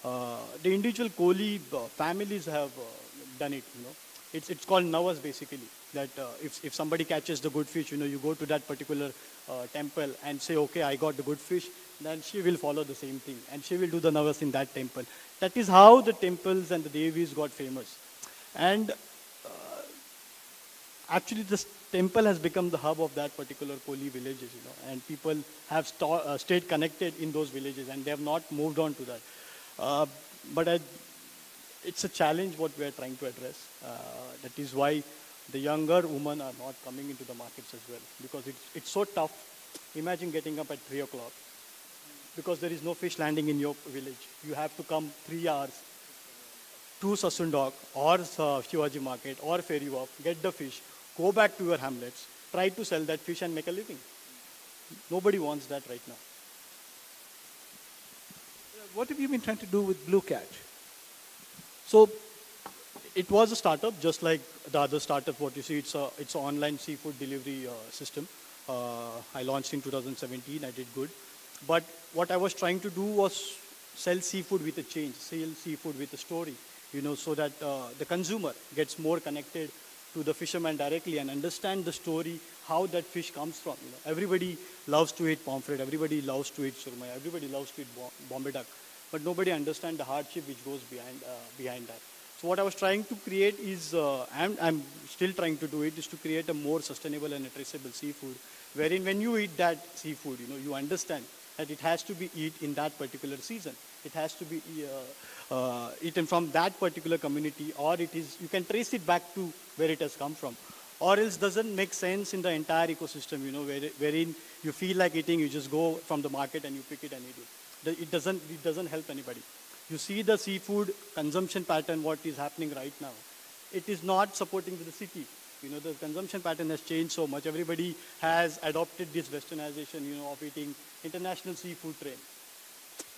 the individual Koli families have done it. It's called Navas basically. That if somebody catches the good fish, you go to that particular temple and say, okay, I got the good fish, then she will follow the same thing. And she will do the Navas in that temple. That is how the temples and the Devis got famous. And actually, this temple has become the hub of that particular Koli villages, and people have stayed connected in those villages, and they have not moved on to that. But it's a challenge what we are trying to address. That is why the younger women are not coming into the markets as well, because it's so tough. Imagine getting up at 3 o'clock, because there is no fish landing in your village. You have to come 3 hours to Sasundog or Shivaji Market or Ferry Wharf, get the fish, go back to your hamlets, try to sell that fish and make a living. Nobody wants that right now. What have you been trying to do with Blue Catch? So it was a startup, just like the other startup. What you see, it's an online seafood delivery system. I launched in 2017. I did good. But what I was trying to do was sell seafood with a change, sell seafood with a story, so that the consumer gets more connected to the fisherman directly and understand the story, how that fish comes from. Everybody loves to eat pomfret, everybody loves to eat surmai, everybody loves to eat Bombay duck, but nobody understands the hardship which goes behind that. So what I was trying to create is, I'm still trying to do it, is to create a more sustainable and traceable seafood, wherein when you eat that seafood, you understand that it has to be eaten in that particular season. It has to be eaten from that particular community, or you can trace it back to where it has come from. Or else doesn't make sense in the entire ecosystem, wherein you feel like eating, you just go from the market and you pick it and eat it. It doesn't help anybody. You see the seafood consumption pattern, what is happening right now. It is not supporting the city. The consumption pattern has changed so much. Everybody has adopted this westernization, of eating international seafood trend.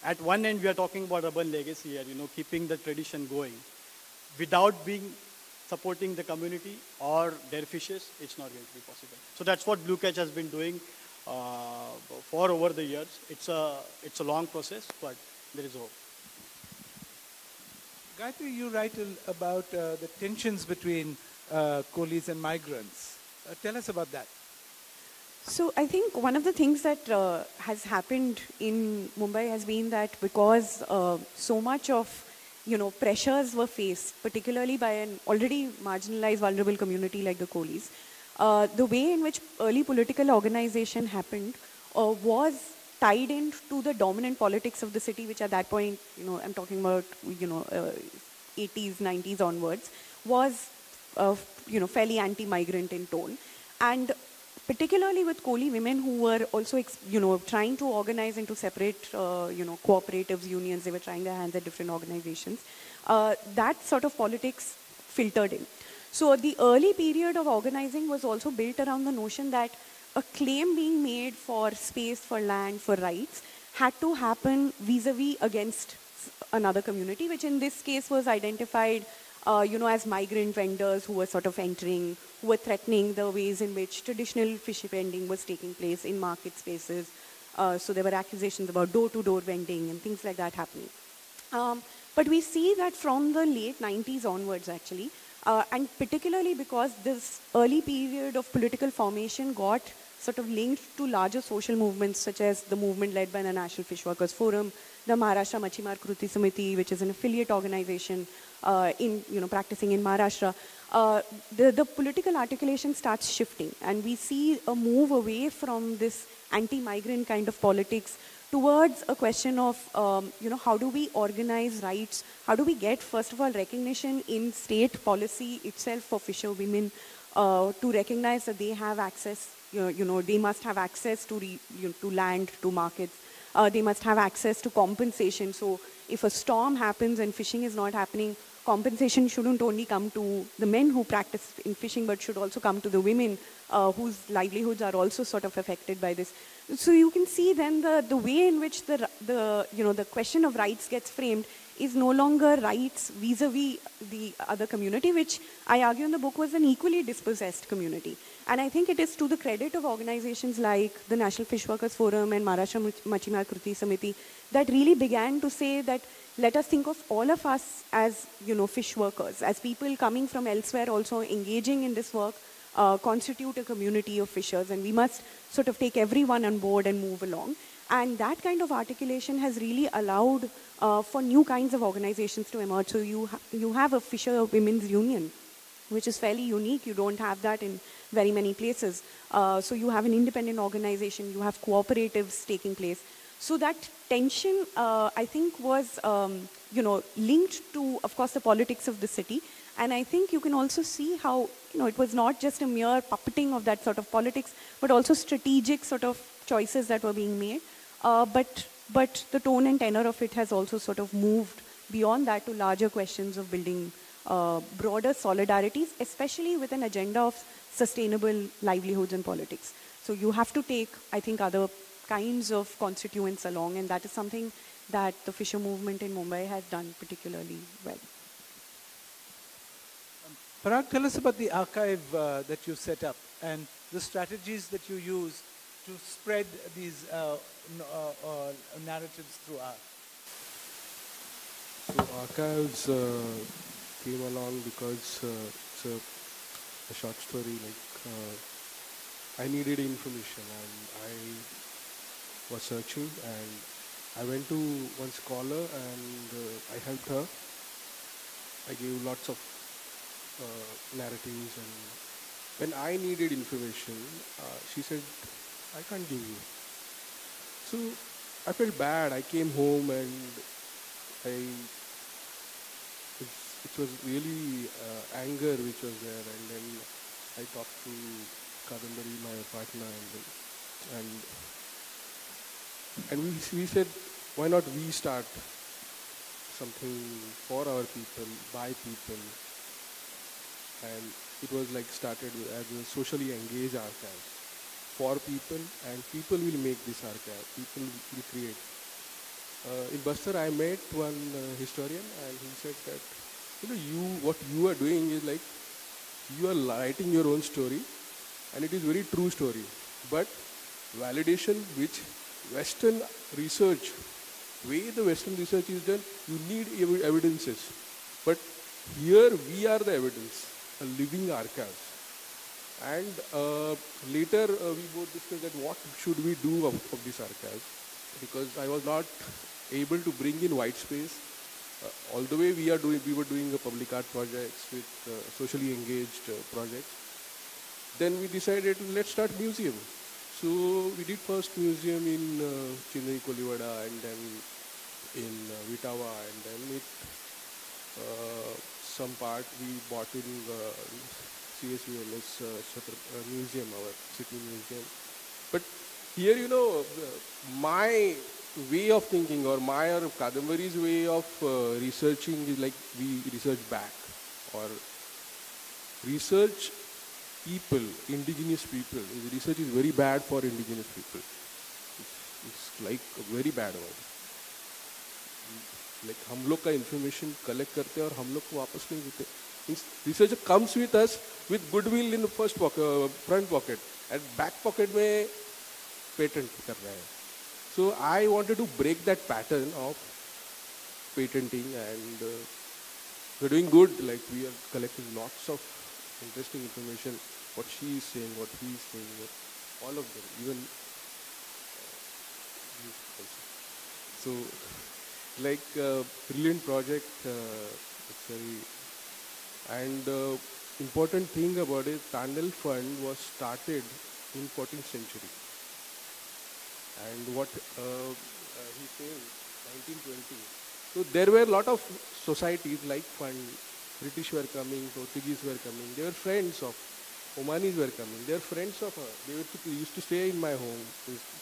At one end, we are talking about urban legacy here, keeping the tradition going. Without supporting the community or their fishes, it's not going to be possible. So that's what Blue Catch has been doing for over the years. It's a long process, but there is hope. Gayatri, you write about the tensions between Kolis and migrants. Tell us about that. So I think one of the things that has happened in Mumbai has been that because so much of pressures were faced, particularly by an already marginalized, vulnerable community like the Kolis, the way in which early political organization happened was tied into the dominant politics of the city, which at that point, I'm talking about, 80s, 90s onwards, was, fairly anti-migrant in tone. And particularly with Koli women who were also, trying to organize into separate, cooperatives, unions, they were trying their hands at different organizations. That sort of politics filtered in. So the early period of organizing was also built around the notion that a claim being made for space, for land, for rights had to happen vis-a-vis against another community, which in this case was identified, as migrant vendors who were sort of entering, who were threatening the ways in which traditional fish vending was taking place in market spaces. So there were accusations about door-to-door vending and things like that happening. But we see that from the late 90s onwards, actually, and particularly because this early period of political formation got sort of linked to larger social movements, such as the movement led by the National Fish Workers Forum, the Maharashtra Machimar Kriti Samiti, which is an affiliate organization practicing in Maharashtra. The political articulation starts shifting, and we see a move away from this anti-migrant kind of politics towards a question of, how do we organize rights? How do we get, first of all, recognition in state policy itself for fisher women to recognize that they have access, they must have access to land, to markets. They must have access to compensation. So if a storm happens and fishing is not happening, compensation shouldn't only come to the men who practice in fishing, but should also come to the women whose livelihoods are also sort of affected by this. So you can see then the way in which the question of rights gets framed is no longer rights vis-a-vis the other community, which I argue in the book was an equally dispossessed community. And I think it is to the credit of organizations like the National Fish Workers Forum and Maharashtra Machimar Kriti Samiti that really began to say that let us think of all of us as, fish workers, as people coming from elsewhere also engaging in this work, constitute a community of fishers, and we must sort of take everyone on board and move along. And that kind of articulation has really allowed for new kinds of organizations to emerge. So you have a Fisher Women's Union, which is fairly unique. You don't have that in very many places. So you have an independent organization, you have cooperatives taking place. So that tension, I think, was, linked to, of course, the politics of the city. And I think you can also see how, it was not just a mere puppeting of that sort of politics, but also strategic sort of choices that were being made. But the tone and tenor of it has also sort of moved beyond that to larger questions of building broader solidarities, especially with an agenda of sustainable livelihoods and politics. So you have to take, I think, other kinds of constituents along, and that is something that the fisher movement in Mumbai has done particularly well. Parag, tell us about the archive that you set up and the strategies that you use to spread these narratives through art. So archives came along because it's a a short story. Like I needed information, and I was searching, and I went to one scholar, and I helped her. I gave lots of narratives, and when I needed information, she said, "I can't give you." So I felt bad. I came home, and I it was really anger which was there, and then I talked to Kadambari, my partner, and we said, why not we start something for our people, by people, and it was like started as a socially engaged archive for people, and people will make this archive, people will create. In Bastar, I met one historian, and he said that, what you are doing is like, you are writing your own story, and it is very true story. But validation, which Western research, way the Western research is done, you need evidences. But here we are the evidence, a living archive. And later we both discussed that what should we do of this archive, because I was not able to bring in white space. All the way we were doing a public art projects with socially engaged projects. Then we decided, let's start museum. So we did first museum in Chennai, Koliwada, and then in Vitawa, and then with some part we bought in CSVLS museum, our city museum. But here, my way of thinking, or my or Kadambari's way of researching is like we research back, or research people, indigenous people. Research is very bad for indigenous people. It's like a very bad one. Like हम लोग का information collect करते हैं और हम लोग को वापस नहीं देते. Researcher comes with us with goodwill in the first pocket, front pocket, and back pocket में patent कर रहे हैं. So I wanted to break that pattern of patenting, and we're doing good. Like we are collecting lots of interesting information. What she is saying, what he is saying, all of them, even so, like brilliant project. It's very, and important thing about it, Tandil Fund was started in 14th century. And what he said, 1920. So there were a lot of societies like fund. British were coming, Portuguese were coming. They were friends of, Omanis were coming. They were friends of her. They used to stay in my home,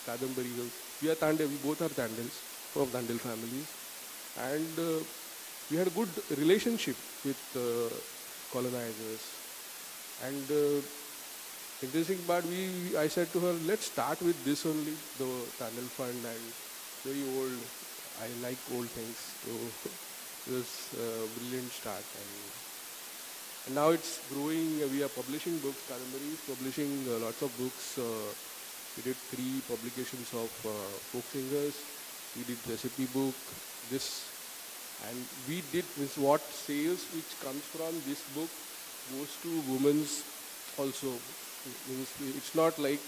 Kadambari. We are Tandil, we both are Tandils, from Tandil families. And we had a good relationship with colonizers. And interesting part, I said to her, let's start with this only, the Tandil Fund, and very old. I like old things, so it was a brilliant start. And now it's growing. We are publishing books. Kadambari is publishing lots of books. We did 3 publications of folk singers. We did recipe book. This, and we did this. What sales which comes from this book goes to women's also. It's not like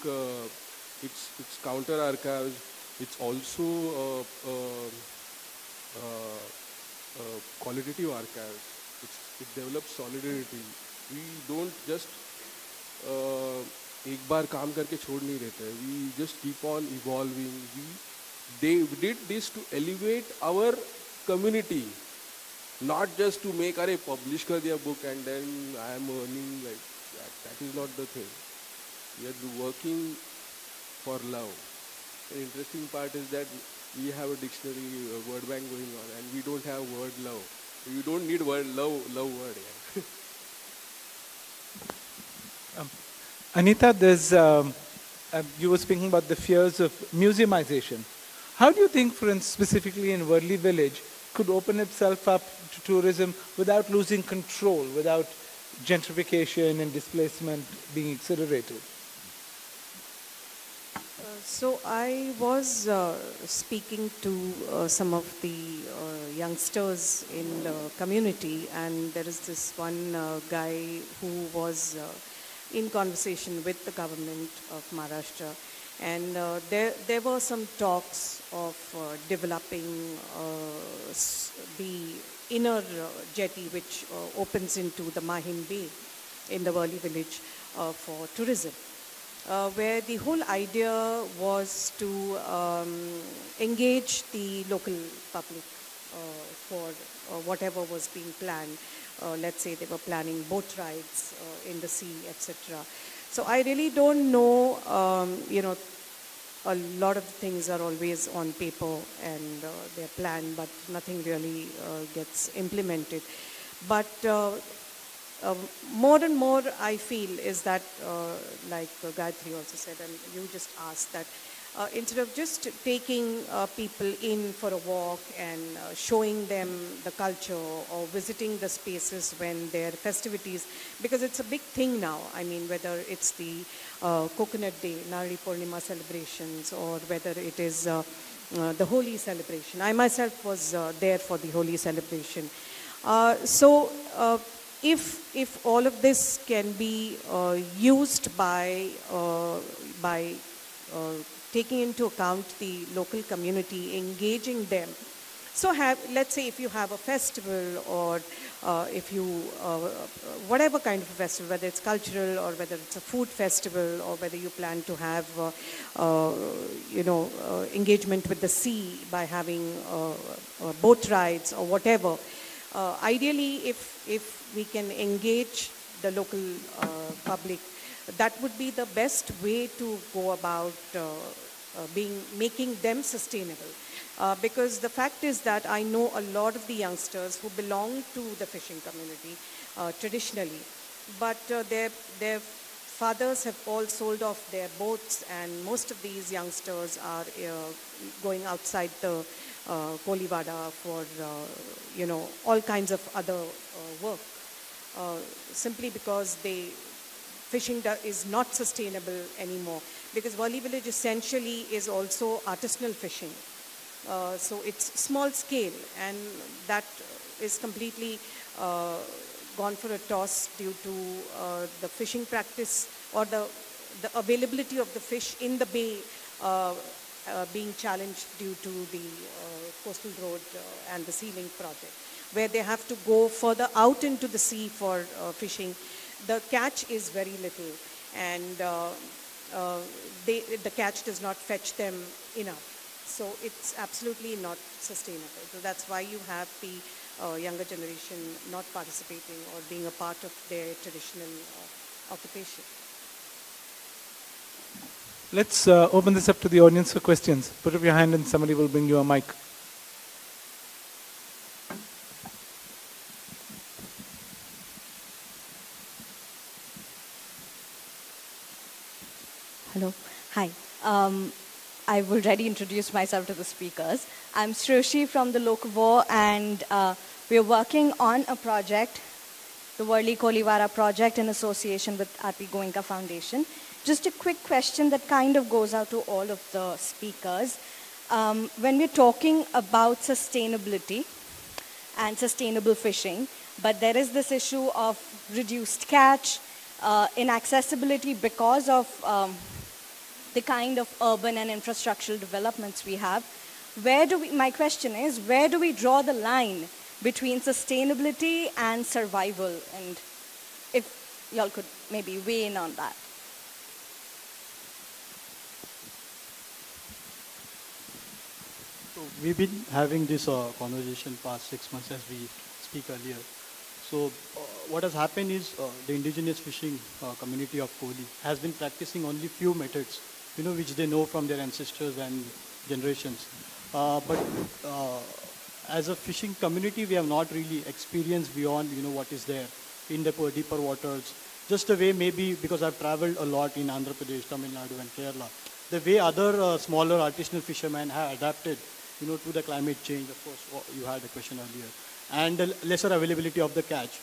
it's counter archives. It's also qualitative archives. It develops solidarity. We don't just एक बार काम करके छोड़ नहीं देते. We just keep on evolving. They did this to elevate our community, not just to make अरे publish कर दिया book and then I am earning like that. That is not the thing. We are working for love. The interesting part is that we have a dictionary, a word bank going on, and we don't have word love. You don't need word love word. Yeah. Anita, there's you were speaking about the fears of museumization. How do you think, for instance, specifically in Worli Village, could open itself up to tourism without losing control, without gentrification and displacement being accelerated? So I was speaking to some of the youngsters in the community, and there is this one guy who was in conversation with the government of Maharashtra. And there were some talks of developing the inner jetty which opens into the Mahim Bay in the Worli village for tourism. Where the whole idea was to engage the local public for whatever was being planned. Let's say they were planning boat rides in the sea, etc. So I really don't know, a lot of things are always on paper and they're planned, but nothing really gets implemented. But more and more I feel is that, like Gayatri also said, and you just asked that, instead of just taking people in for a walk and showing them the culture or visiting the spaces when there are festivities, because it's a big thing now. I mean, whether it's the Coconut Day, Nari Purnima celebrations, or whether it is the Holi celebration. I myself was there for the Holi celebration. If all of this can be used by taking into account the local community, engaging them. So let's say if you have a festival, or if you, whatever kind of a festival, whether it's cultural or whether it's a food festival, or whether you plan to have, engagement with the sea by having boat rides or whatever. Ideally, if we can engage the local public, that would be the best way to go about making them sustainable. Because the fact is that I know a lot of the youngsters who belong to the fishing community traditionally, but their fathers have all sold off their boats, and most of these youngsters are going outside the Koliwada for all kinds of other work, simply because fishing is not sustainable anymore, because Worli village essentially is also artisanal fishing. So it's small scale, and that is completely gone for a toss due to the fishing practice, or the availability of the fish in the bay being challenged due to the coastal road and the sea link project, where they have to go further out into the sea for fishing. The catch is very little, and the catch does not fetch them enough. So it's absolutely not sustainable. So that's why you have the younger generation not participating or being a part of their traditional occupation. Let's open this up to the audience for questions. Put up your hand and somebody will bring you a mic. Hello. Hi. I've already introduced myself to the speakers. I'm Srushi from the Lokavore, and we're working on a project, the Worli Koliwada project, in association with R.P. Goenka Foundation. Just a quick question that kind of goes out to all of the speakers. When we're talking about sustainability and sustainable fishing, but there is this issue of reduced catch, inaccessibility because of the kind of urban and infrastructural developments we have. My question is, where do we draw the line between sustainability and survival? And if y'all could maybe weigh in on that. So we've been having this conversation past 6 months, as we speak earlier. So what has happened is the indigenous fishing community of Koli has been practicing only few methods, which they know from their ancestors and generations. But as a fishing community, we have not really experienced beyond, what is there in the deeper waters. Just the way, maybe because I've traveled a lot in Andhra Pradesh, Tamil Nadu and Kerala, the way other smaller artisanal fishermen have adapted, to the climate change. Of course, you had a question earlier, and the lesser availability of the catch.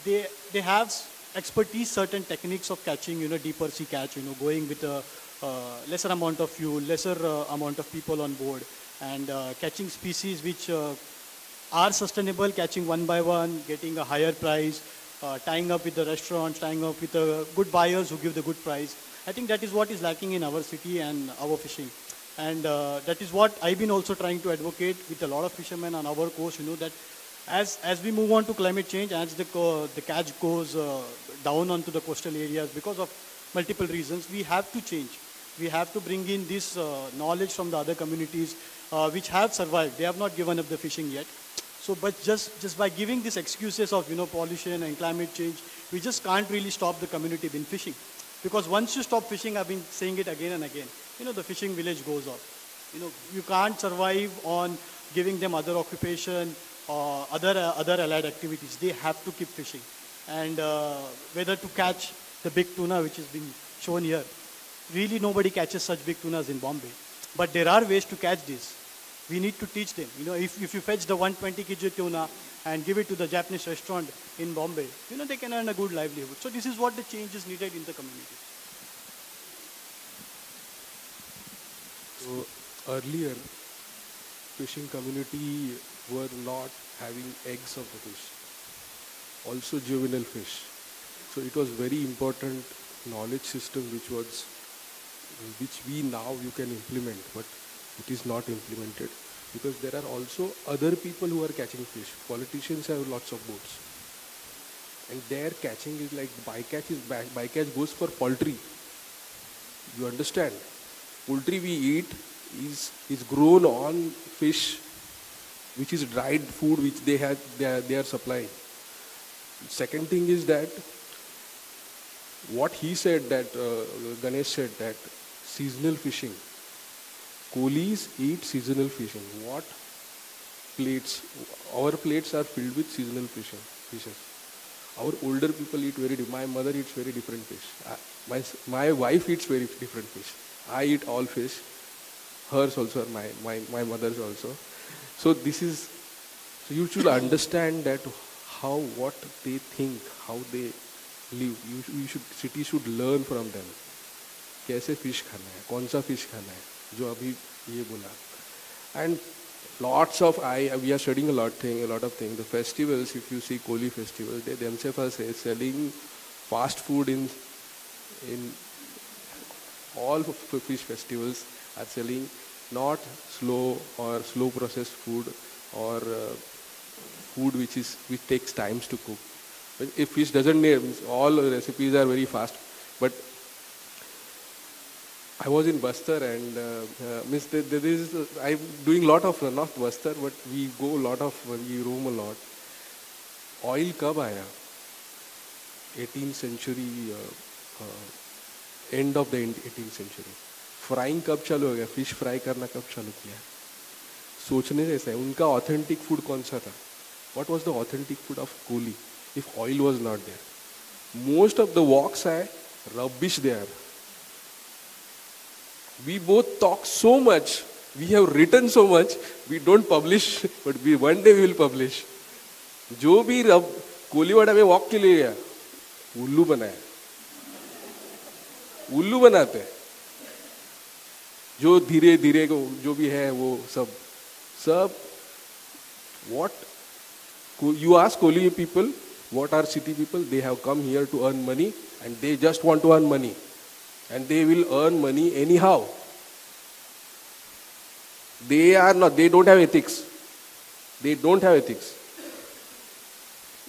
They have expertise, certain techniques of catching, deeper sea catch, going with a lesser amount of fuel, lesser amount of people on board, and catching species which are sustainable, catching one by one, getting a higher price, tying up with the restaurants, tying up with the good buyers who give the good price. I think that is what is lacking in our city and our fishing. And that is what I've been also trying to advocate with a lot of fishermen on our coast, that as we move on to climate change, as the catch goes down onto the coastal areas because of multiple reasons, we have to change. We have to bring in this knowledge from the other communities which have survived. They have not given up the fishing yet. So, but just by giving these excuses of, pollution and climate change, we just can't really stop the community in fishing. Because once you stop fishing, I've been saying it again and again, the fishing village goes off. You can't survive on giving them other occupation or other allied activities. They have to keep fishing. And whether to catch the big tuna, which is being shown here, really nobody catches such big tunas in Bombay. But there are ways to catch this. We need to teach them. If you fetch the 120 kg tuna and give it to the Japanese restaurant in Bombay, they can earn a good livelihood. So this is what the change is needed in the community. So earlier, fishing community were not having eggs of the fish, also juvenile fish. So it was very important knowledge system which we now you can implement, but it is not implemented because there are also other people who are catching fish. Politicians have lots of boats, and their catching is like bycatch goes for poultry. You understand? Poultry we eat is grown on fish, which is dried food which they are supplying. Second thing is that what he said that Ganesh said that seasonal fishing. Kolis eat seasonal fishing. What plates? Our plates are filled with seasonal fishes. Our older people eat my mother eats very different fish. My wife eats very different fish. I eat all fish. Hers also, my mother's also. So so you should understand that what they think, how they live. City should learn from them. कैसे fish खाना है, कौन सा fish खाना है, जो अभी ये बोला. And lots of we are studying a lot of things. The festivals, if you see Koli festival, they themselves are selling fast food in all fish festivals are selling not slow processed food or food which takes times to cook. But if fish doesn't need, all recipes are very fast. But I was in Bastar and I'm doing a lot of, not Bastar, but we roam a lot. Oil कब आया? 18th century, end of the 18th century. Frying कब चालू हो गया? Fish fry करना कब चालू किया? सोचने जैसा है. उनका authentic food कौन सा था? What was the authentic food of Koli if oil was not there? Most of the walks are rubbish there. We both talk so much, we have written so much, we don't publish, but one day we will publish. जो भी कोलीवाड़ा में walk के लिए गया, उल्लू बनाया, उल्लू बनाते हैं, जो धीरे धीरे जो भी है वो सब what you ask Koli people, what are city people? They have come here to earn money and they just want to earn money. And they will earn money anyhow. They don't have ethics. They don't have ethics.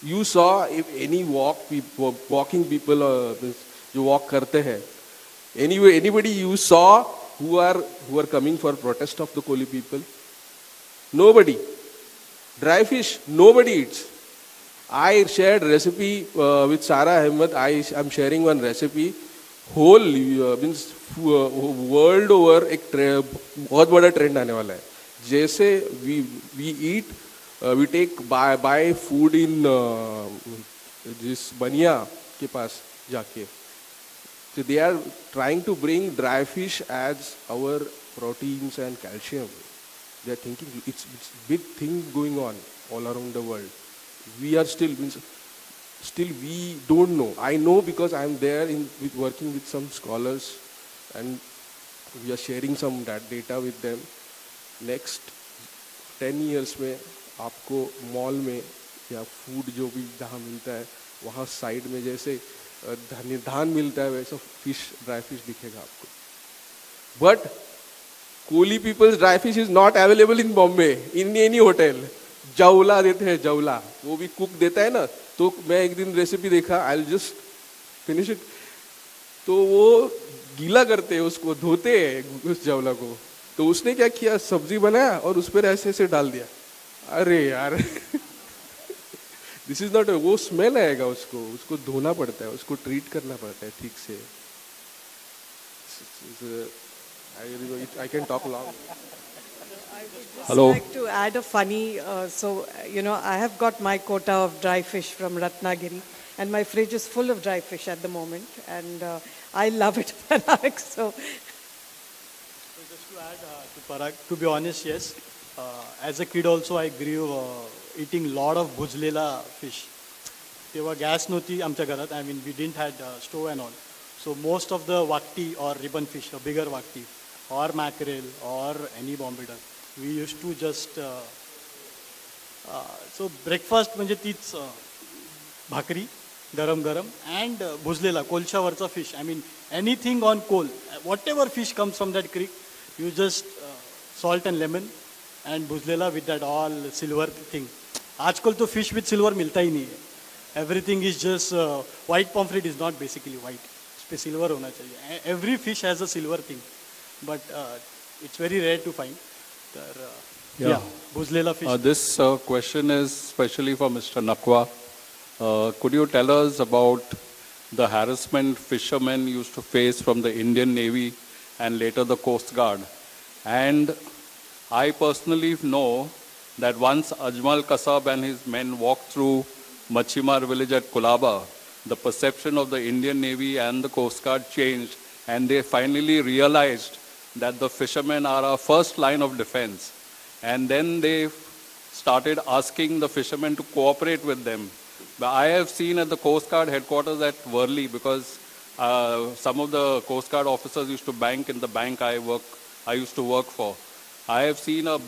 You saw if any walking people जो walk करते हैं, anybody you saw who are coming for protest of the Koli people? Nobody. Dry fish, nobody eats. I shared recipe with Sarah Ahmed. I'm sharing one recipe. Whole means world over एक बहुत बड़ा trend आने वाला है. जैसे we eat, we take buy food in जिस बनिया के पास जाके. So they are trying to bring dry fish as our proteins and calcium. They are thinking it's big thing going on all around the world. We are still we don't know. I know because I am there working with some scholars and we are sharing some data with them. Next 10 years में आपको mall में या food जो भी जहाँ मिलता है वहाँ साइड में जैसे धान मिलता है वैसा फिश, ड्राई फिश दिखेगा आपको. But Koli peoples dry fish is not available in Bombay in any hotel. जवला देते हैं, जवला, वो भी कुक देता है ना. तो मैं एक दिन रेसिपी देखा, I will just finish it. तो वो गीला करते हैं उसको, धोते हैं उस जवला को. तो उसने क्या किया, सब्जी बनाया और उस पर ऐसे ऐसे डाल दिया. अरे यार दिस इज नॉट, वो स्मेल आएगा उसको धोना पड़ता है, उसको ट्रीट करना पड़ता है ठीक से. I can talk long. Hello. I'd like to add a funny, I have got my quota of dry fish from Ratnagiri, and my fridge is full of dry fish at the moment, and I love it, Parag. So just to add to Parag, to be honest, yes. As a kid also, I grew eating lot of bhujlela fish. तेव्हा gas नव्हती आमच्या घरात. I mean, we didn't had stove and all. So most of the wakti or ribbon fish, a bigger wakti, or mackerel, or any Bombay duck, we used to just so breakfast म्हणजे तीच भाकरी गरम गरम and भुजलेला कोलशावरचा fish. I mean anything on coal, whatever fish comes from that creek, you just salt and lemon and भुजलेला with that all silver thing. आजकल तो fish with silver मिलता ही नहीं है. Everything is just white pomfret is not basically white. इस पे silver होना चाहिए. Every fish has a silver thing, but it's very rare to find. Yeah, bhujlela fish. This question is especially for Mr. Nakwa. Could you tell us about the harassment fishermen used to face from the Indian Navy and later the Coast Guard? And I personally know that once Ajmal Kasab and his men walked through Machimar village at Kolaba, the perception of the Indian Navy and the Coast Guard changed, and they finally realized that the fishermen are our first line of defense. And then they started asking the fishermen to cooperate with them. But I have seen at the Coast Guard headquarters at Worli, because some of the Coast Guard officers used to bank in the bank I used to work for. I have seen a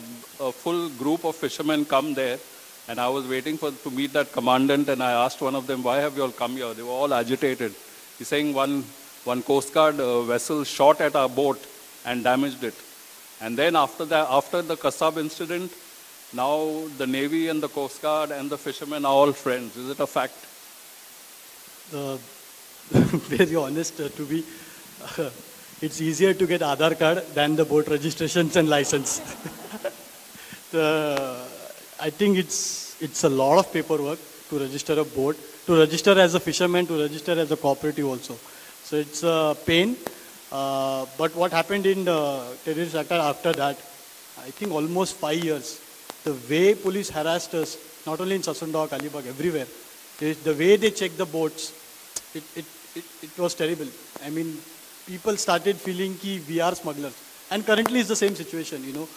full group of fishermen come there, and I was waiting to meet that commandant, and I asked one of them, why have you all come here? They were all agitated. He's saying one Coast Guard vessel shot at our boat and damaged it. And then after the Kasab incident, now the Navy and the Coast Guard and the fishermen are all friends. Is it a fact? Very honest, to be, it's easier to get Aadhaar card than the boat registrations and license. I think it's a lot of paperwork to register a boat, to register as a fisherman, to register as a cooperative also. So it's a pain. But what happened in the terrorist attack after that, I think almost 5 years, the way police harassed us, not only in Sasunda, Kalibag, everywhere, the way they checked the boats, it was terrible. I mean, people started feeling that we are smugglers. And currently it's the same situation,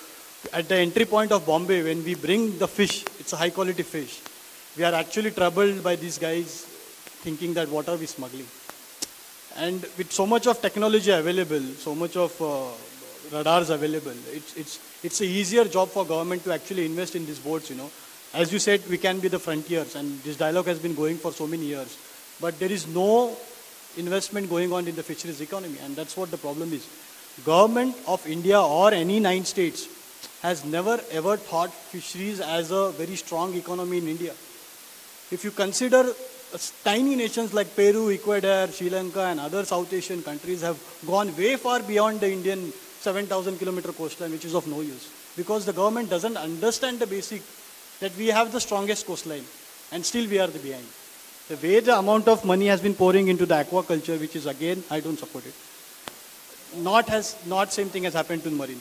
At the entry point of Bombay, when we bring the fish, it's a high quality fish. We are actually troubled by these guys thinking that what are we smuggling? And with so much of technology available, so much of radars available, it's an easier job for government to actually invest in these boats, As you said, we can be the frontiers, and this dialogue has been going for so many years. But there is no investment going on in the fisheries economy, and that's what the problem is. Government of India or any 9 states has never ever thought fisheries as a very strong economy in India. If you consider tiny nations like Peru, Ecuador, Sri Lanka and other South Asian countries have gone way far beyond the Indian 7,000 kilometer coastline, which is of no use. Because the government doesn't understand the basic that we have the strongest coastline and still we are the behind. The way the amount of money has been pouring into the aquaculture, which is again, I don't support it. Not same thing has happened to marine.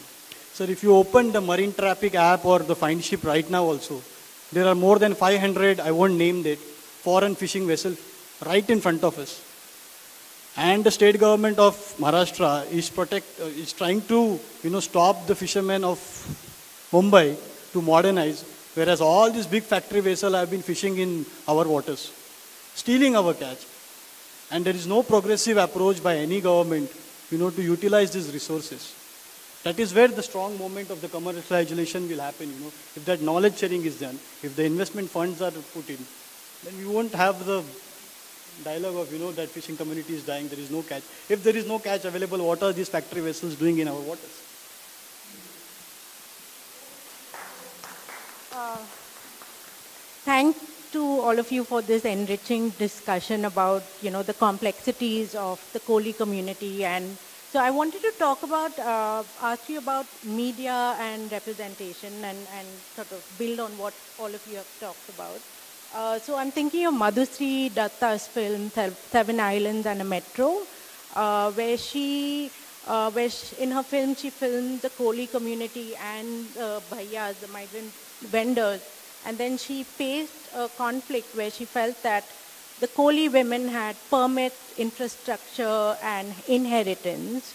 So if you open the marine traffic app or the find ship right now also, there are more than 500, I won't name that, foreign fishing vessels right in front of us. And the state government of Maharashtra is trying to, stop the fishermen of Mumbai to modernize, whereas all these big factory vessels have been fishing in our waters, stealing our catch. And there is no progressive approach by any government, to utilize these resources. That is where the strong moment of the commercialization will happen, If that knowledge sharing is done, if the investment funds are put in, then we won't have the dialogue of, that fishing community is dying, there is no catch. If there is no catch available, what are these factory vessels doing in our waters? Thanks to all of you for this enriching discussion about, the complexities of the Koli community. And so I wanted to talk about, ask you about media and representation and sort of build on what all of you have talked about. So I'm thinking of Madhusri Datta's film, Seven Islands and a Metro, where in her film, she filmed the Koli community and bhaiyas, the migrant vendors. And then she faced a conflict where she felt that the Koli women had permits, infrastructure, and inheritance,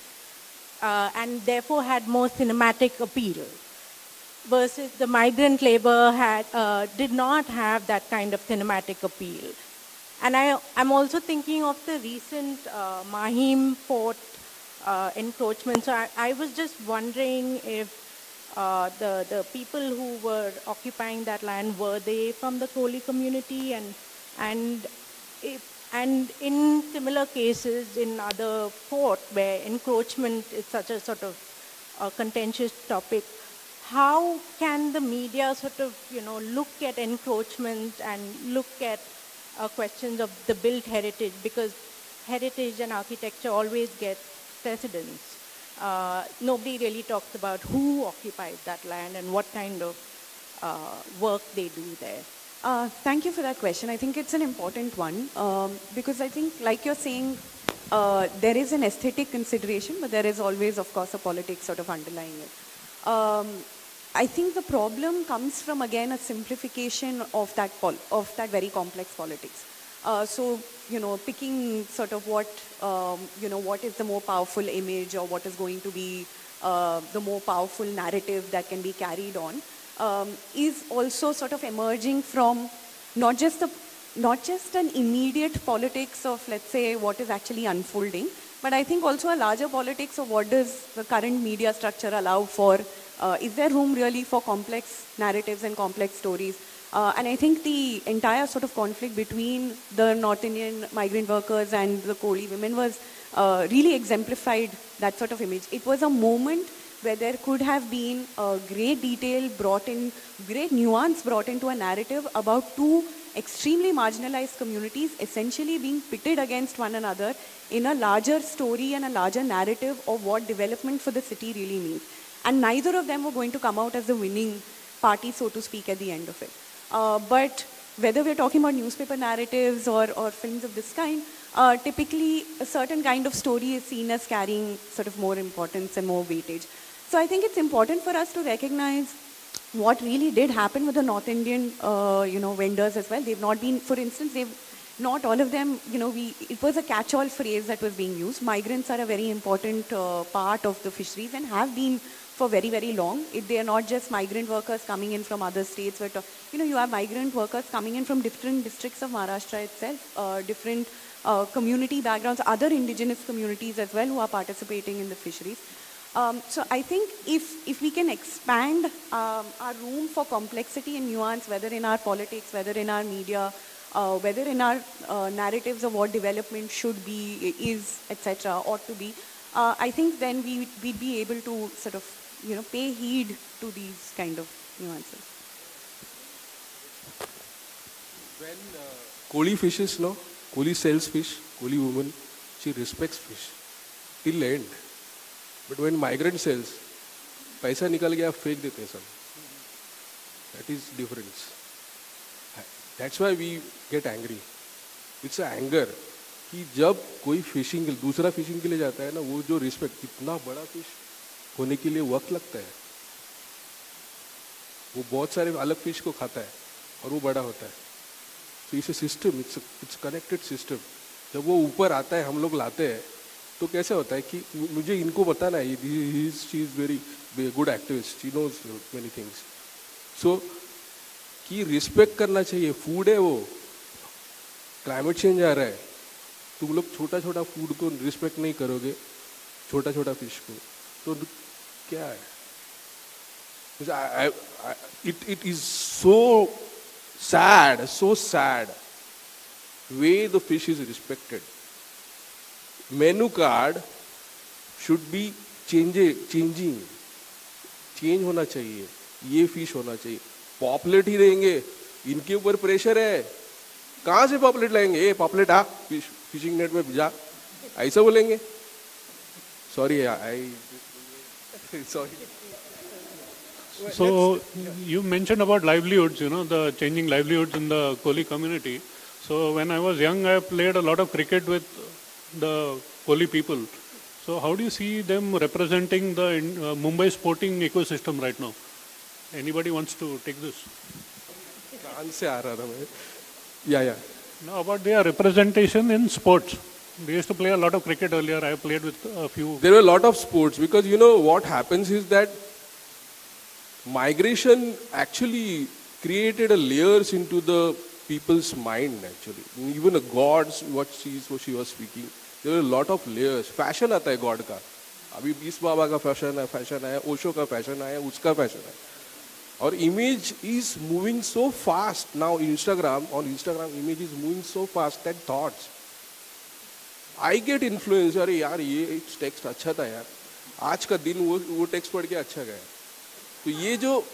and therefore had more cinematic appeal, versus the migrant labor did not have that kind of cinematic appeal. And I'm also thinking of the recent Mahim port encroachment. So I was just wondering if the people who were occupying that land, were they from the Koli community? And in similar cases in other ports where encroachment is such a sort of contentious topic, how can the media sort of, look at encroachment and look at questions of the built heritage? Because heritage and architecture always get precedence. Nobody really talks about who occupied that land and what kind of work they do there. Thank you for that question. I think it's an important one because I think, like you're saying, there is an aesthetic consideration, but there is always, of course, a politics sort of underlying it. I think the problem comes from, again, a simplification of that very complex politics. So, picking sort of what is the more powerful image or what is going to be the more powerful narrative that can be carried on is also sort of emerging from not just an immediate politics of, let's say, what is actually unfolding, but I think also a larger politics of what does the current media structure allow for. Is there room really for complex narratives and complex stories? And I think the entire sort of conflict between the North Indian migrant workers and the Koli women was really exemplified that sort of image. It was a moment where there could have been great detail brought in, great nuance brought into a narrative about two extremely marginalized communities essentially being pitted against one another in a larger story and a larger narrative of what development for the city really means. And neither of them were going to come out as the winning party, so to speak, at the end of it. But whether we're talking about newspaper narratives or films of this kind, typically a certain kind of story is seen as carrying sort of more importance and more weightage. So I think it's important for us to recognize what really did happen with the North Indian, vendors as well. They've not been, for instance, not all of them, it was a catch-all phrase that was being used. Migrants are a very important part of the fisheries and have been for very, very long. They are not just migrant workers coming in from other states. But, you have migrant workers coming in from different districts of Maharashtra itself, different community backgrounds, other indigenous communities as well who are participating in the fisheries. So I think if we can expand our room for complexity and nuance, whether in our politics, whether in our media, whether in our narratives of what development should be, is, etc., ought to be, I think then we'd be able to sort of, pay heed to these kind of nuances. When Koli fishes, Koli sells fish, Koli woman, she respects fish till the end. But when migrant sells, paisa nikal gaya, फेंक देते हैं सब. That is difference. That's why we get angry. It's an anger. कि जब कोई fishing दूसरा fishing के लिए जाता है ना, वो जो रिस्पेक्ट, इतना बड़ा फिश होने के लिए वक्त लगता है, वो बहुत सारे अलग फिश को खाता है और वो बड़ा होता है. So it's a system, it's connected system. जब वो ऊपर आता है, हम लोग लाते हैं, तो कैसे होता है कि मुझे इनको बताना है, she is very good activist, she knows many things. So कि रिस्पेक्ट करना चाहिए. फूड है वो, क्लाइमेट चेंज आ रहा है, तुम लोग छोटा छोटा फूड को रिस्पेक्ट नहीं करोगे, छोटा छोटा फिश को, तो क्या है? It is so sad way the fish is respected. Menu card should be changing. Change होना चाहिए, ये फिश होना चाहिए. पॉपुलेट ही देंगे, इनके ऊपर प्रेशर है. कहाँ से पॉपुलेट लाएंगे? ये पॉपुलेट आ फिशिंग नेट में जा, ऐसा बोलेंगे. Sorry sorry. So you mentioned about livelihoods, the changing livelihoods in the Koli community. So when I was young, I played a lot of cricket with the Koli people. So how do you see them representing the Mumbai sporting ecosystem right now? Anybody wants to take this? Yeah. No, about their representation in sports. They used to play a lot of cricket earlier. I played with a few. There were a lot of sports because what happens is that migration actually created a layers into the people's mind actually. Even the gods, what she was speaking, there were a lot of layers. Fashion आता है God का. अभी बीस बाबा का fashion है, ओशो का fashion है, उसका fashion है. Our image is moving so fast now. On Instagram, image is moving so fast that thoughts. I get influenced. अरे यार ये text अच्छा था यार. आज का दिन वो text पढ़ के अच्छा गया. तो ये जो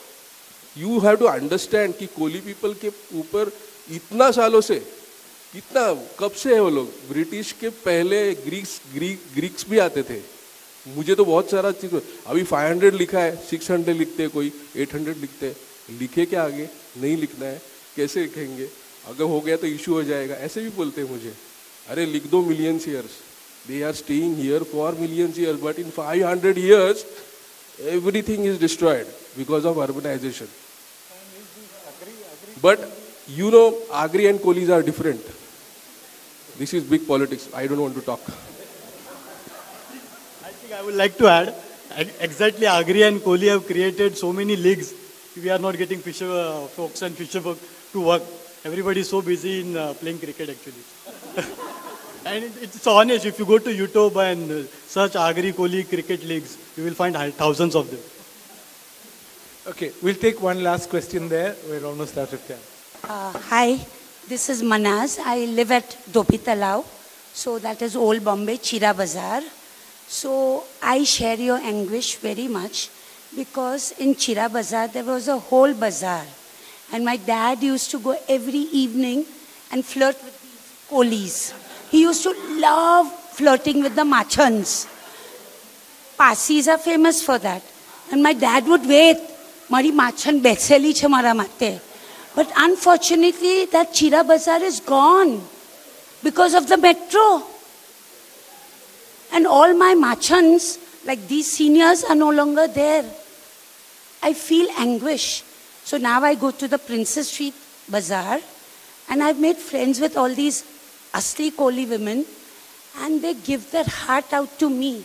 you have to understand कि कोली people के ऊपर इतना सालों से इतना कब से है वो लोग. ब्रिटिश के पहले ग्रीक्स भी आते थे. मुझे तो बहुत सारा चीज अभी 500 लिखा है, 600 लिखते हैं, कोई 800 लिखते हैं. लिखे क्या आगे? नहीं लिखना है, कैसे लिखेंगे? अगर हो गया तो इशू हो जाएगा, ऐसे भी बोलते हैं मुझे. अरे लिख दो millions years. They are staying here for millions years, but in 500 years everything is destroyed because of urbanization. But Agri and Kolis are different. This is big politics. I don't want to talk. I think I would like to add, exactly Agri and Koli have created so many leagues. We are not getting fisher folks and fisher folk to work. Everybody is so busy in playing cricket actually. And it's honest, if you go to YouTube and search Agri Koli cricket leagues, you will find thousands of them. Okay, we'll take one last question there. We're almost out of time. Hi, this is Manaz. I live at Dopi Talao. So that is Old Bombay, Chira Bazaar. So I share your anguish very much because in Chira Bazaar there was a whole bazaar. And my dad used to go every evening and flirt with these Kolis. He used to love flirting with the machans. Pasis are famous for that. And my dad would wait. Mari machan beseli che mara mate. But unfortunately, that Chira Bazaar is gone because of the metro. And all my machans, like these seniors, are no longer there. I feel anguish. So now I go to the Princess Street Bazaar and I've made friends with all these Asli Koli women and they give their heart out to me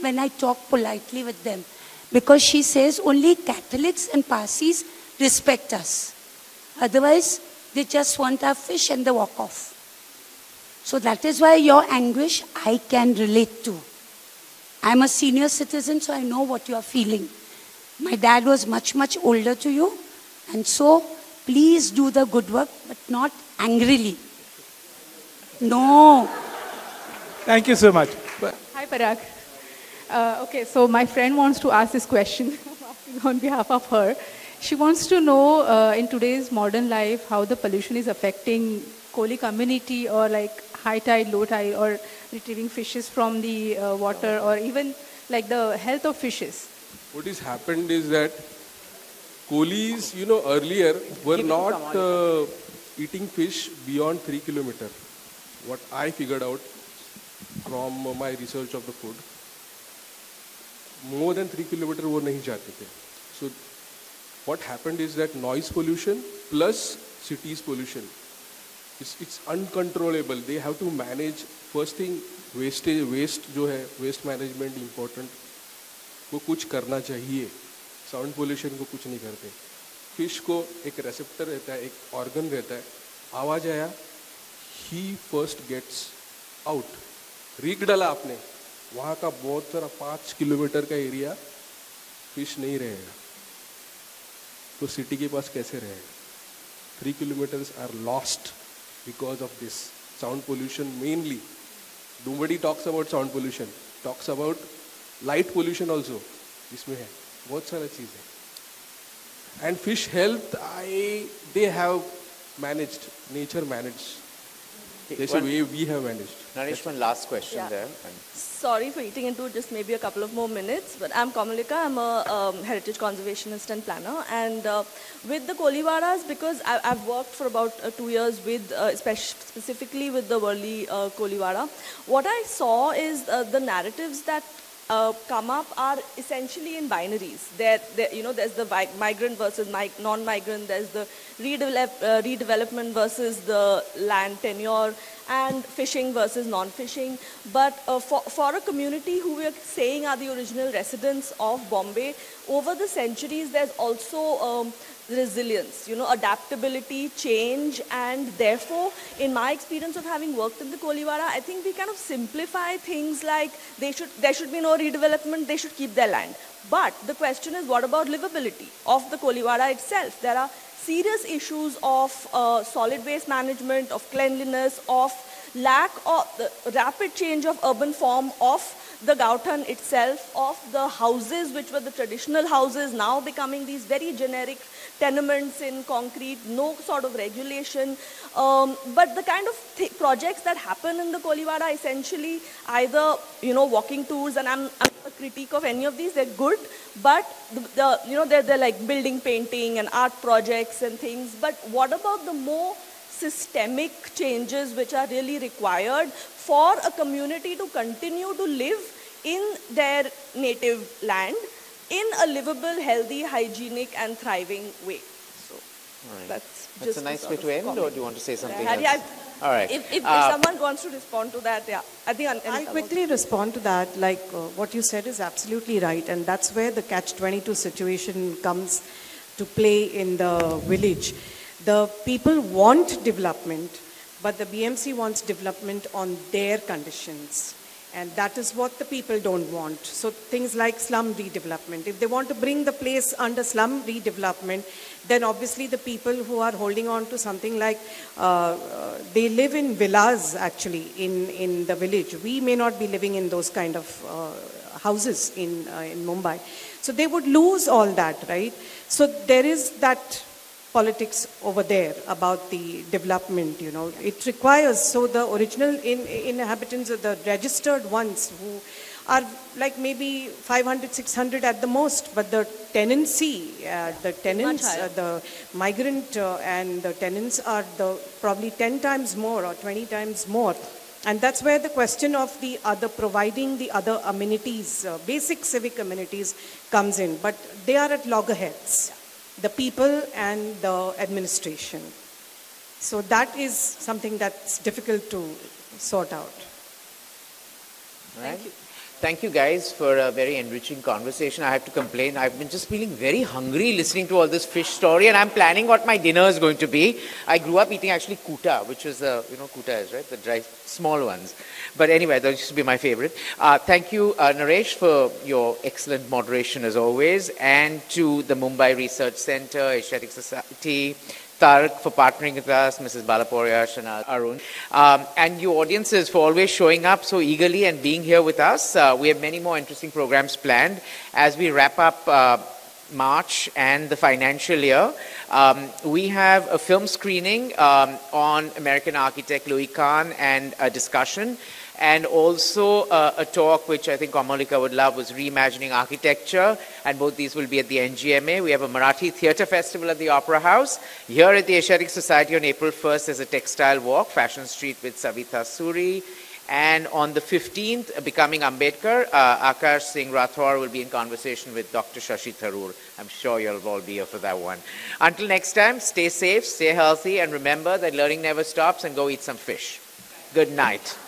when I talk politely with them. Because she says only Catholics and Parsis respect us. Otherwise, they just want our fish and they walk off. So that is why your anguish I can relate to. I'm a senior citizen, so I know what you are feeling. My dad was much, much older to you. And so, please do the good work, but not angrily. No. Thank you so much. Hi, Parag. Okay, so my friend wants to ask this question. I'm asking on behalf of her. She wants to know in today's modern life how the pollution is affecting Koli community or like high tide, low tide or retrieving fishes from the water or even like the health of fishes. What has happened is that Kolis, earlier were not eating fish beyond 3 kilometers. What I figured out from my research of the food, more than 3 kilometers वो नहीं जाते थे. So what happened is that noise pollution plus cities pollution, it's uncontrollable. They have to manage. First thing, waste जो है, waste management important. वो कुछ करना चाहिए. साउंड पोल्यूशन को कुछ नहीं करते. फिश को एक रेसेप्टर रहता है, एक ऑर्गन रहता है. आवाज आया, ही फर्स्ट गेट्स आउट. रीक डाला आपने, वहाँ का बहुत सारा 5 किलोमीटर का एरिया फिश नहीं रहेगा. तो सिटी के पास कैसे रहेगा? 3 kilometers are lost because of this. sound pollution mainly. Nobody talks about sound pollution. Talks about light pollution also. इसमें है बहुत सारा चीज़ है. And fish health, they have managed, nature managed. There's a way we have managed. Naresh, one last question there. Sorry for eating into just maybe a couple of more minutes, but I'm Kamalika. I'm a heritage conservationist and planner. And with the koliwadas, because I've worked for about 2 years with, specifically with the Worli koliwada, what I saw is the narratives that come up are essentially in binaries. There's the migrant versus non-migrant, there's the redevelopment versus the land tenure, and fishing versus non-fishing. But for a community who we are saying are the original residents of Bombay, over the centuries there's also resilience, adaptability, change, and therefore, in my experience of having worked in the Koliwada, I think we kind of simplify things like there should be no redevelopment, they should keep their land. But the question is, what about livability of the Koliwada itself? There are serious issues of solid waste management, of cleanliness, of lack of the rapid change of urban form of the Gauthan itself, of the houses which were the traditional houses now becoming these very generic tenements in concrete, no sort of regulation. But the kind of projects that happen in the Koliwada essentially either, walking tours, and I'm a critique of any of these, they're good, but they're like building painting and art projects and things. But what about the more systemic changes which are really required for a community to continue to live in their native land in a livable, healthy, hygienic, and thriving way? So that's a nice way to end, or do you want to say something else? Yeah. All right. If someone wants to respond to that, I think I'll quickly respond to that. What you said is absolutely right, and that's where the catch-22 situation comes to play in the village. The people want development, but the BMC wants development on their conditions. And that is what the people don't want. So things like slum redevelopment. If they want to bring the place under slum redevelopment, then obviously the people who are holding on to something like, they live in villas actually in the village. We may not be living in those kind of houses in Mumbai. So they would lose all that, right? So there is that politics over there about the development, It requires, so the original inhabitants, the registered ones who are like maybe 500, 600 at the most, but the tenancy, the tenants, the migrant and the tenants are probably 10 times more or 20 times more. And that's where the question of providing the other amenities, basic civic amenities comes in. But they are at loggerheads. The people and the administration. So that is something that's difficult to sort out. All right. Thank you guys for a very enriching conversation. I have to complain, I've been just feeling very hungry listening to all this fish story, and I'm planning what my dinner is going to be. I grew up eating actually kuta, which is kuta is, right? The dry, small ones. But anyway, that used to be my favorite. Thank you, Naresh, for your excellent moderation as always, and to the Mumbai Research Center, Asiatic Society, Tarak for partnering with us, Mrs. Balaporia, Shanal, Arun, and you audiences for always showing up so eagerly and being here with us. We have many more interesting programs planned as we wrap up March and the financial year. We have a film screening on American architect Louis Kahn and a discussion, and also a talk which I think Kamalika would love was reimagining architecture, and both these will be at the NGMA. We have a Marathi theatre festival at the Opera House. Here at the Asiatic Society on April 1st there's a textile walk, Fashion Street with Savita Suri. And on the 15th, Becoming Ambedkar, Akash Singh Rathore will be in conversation with Dr. Shashi Tharoor. I'm sure you'll all be here for that one. Until next time, stay safe, stay healthy, and remember that learning never stops, and go eat some fish. Good night.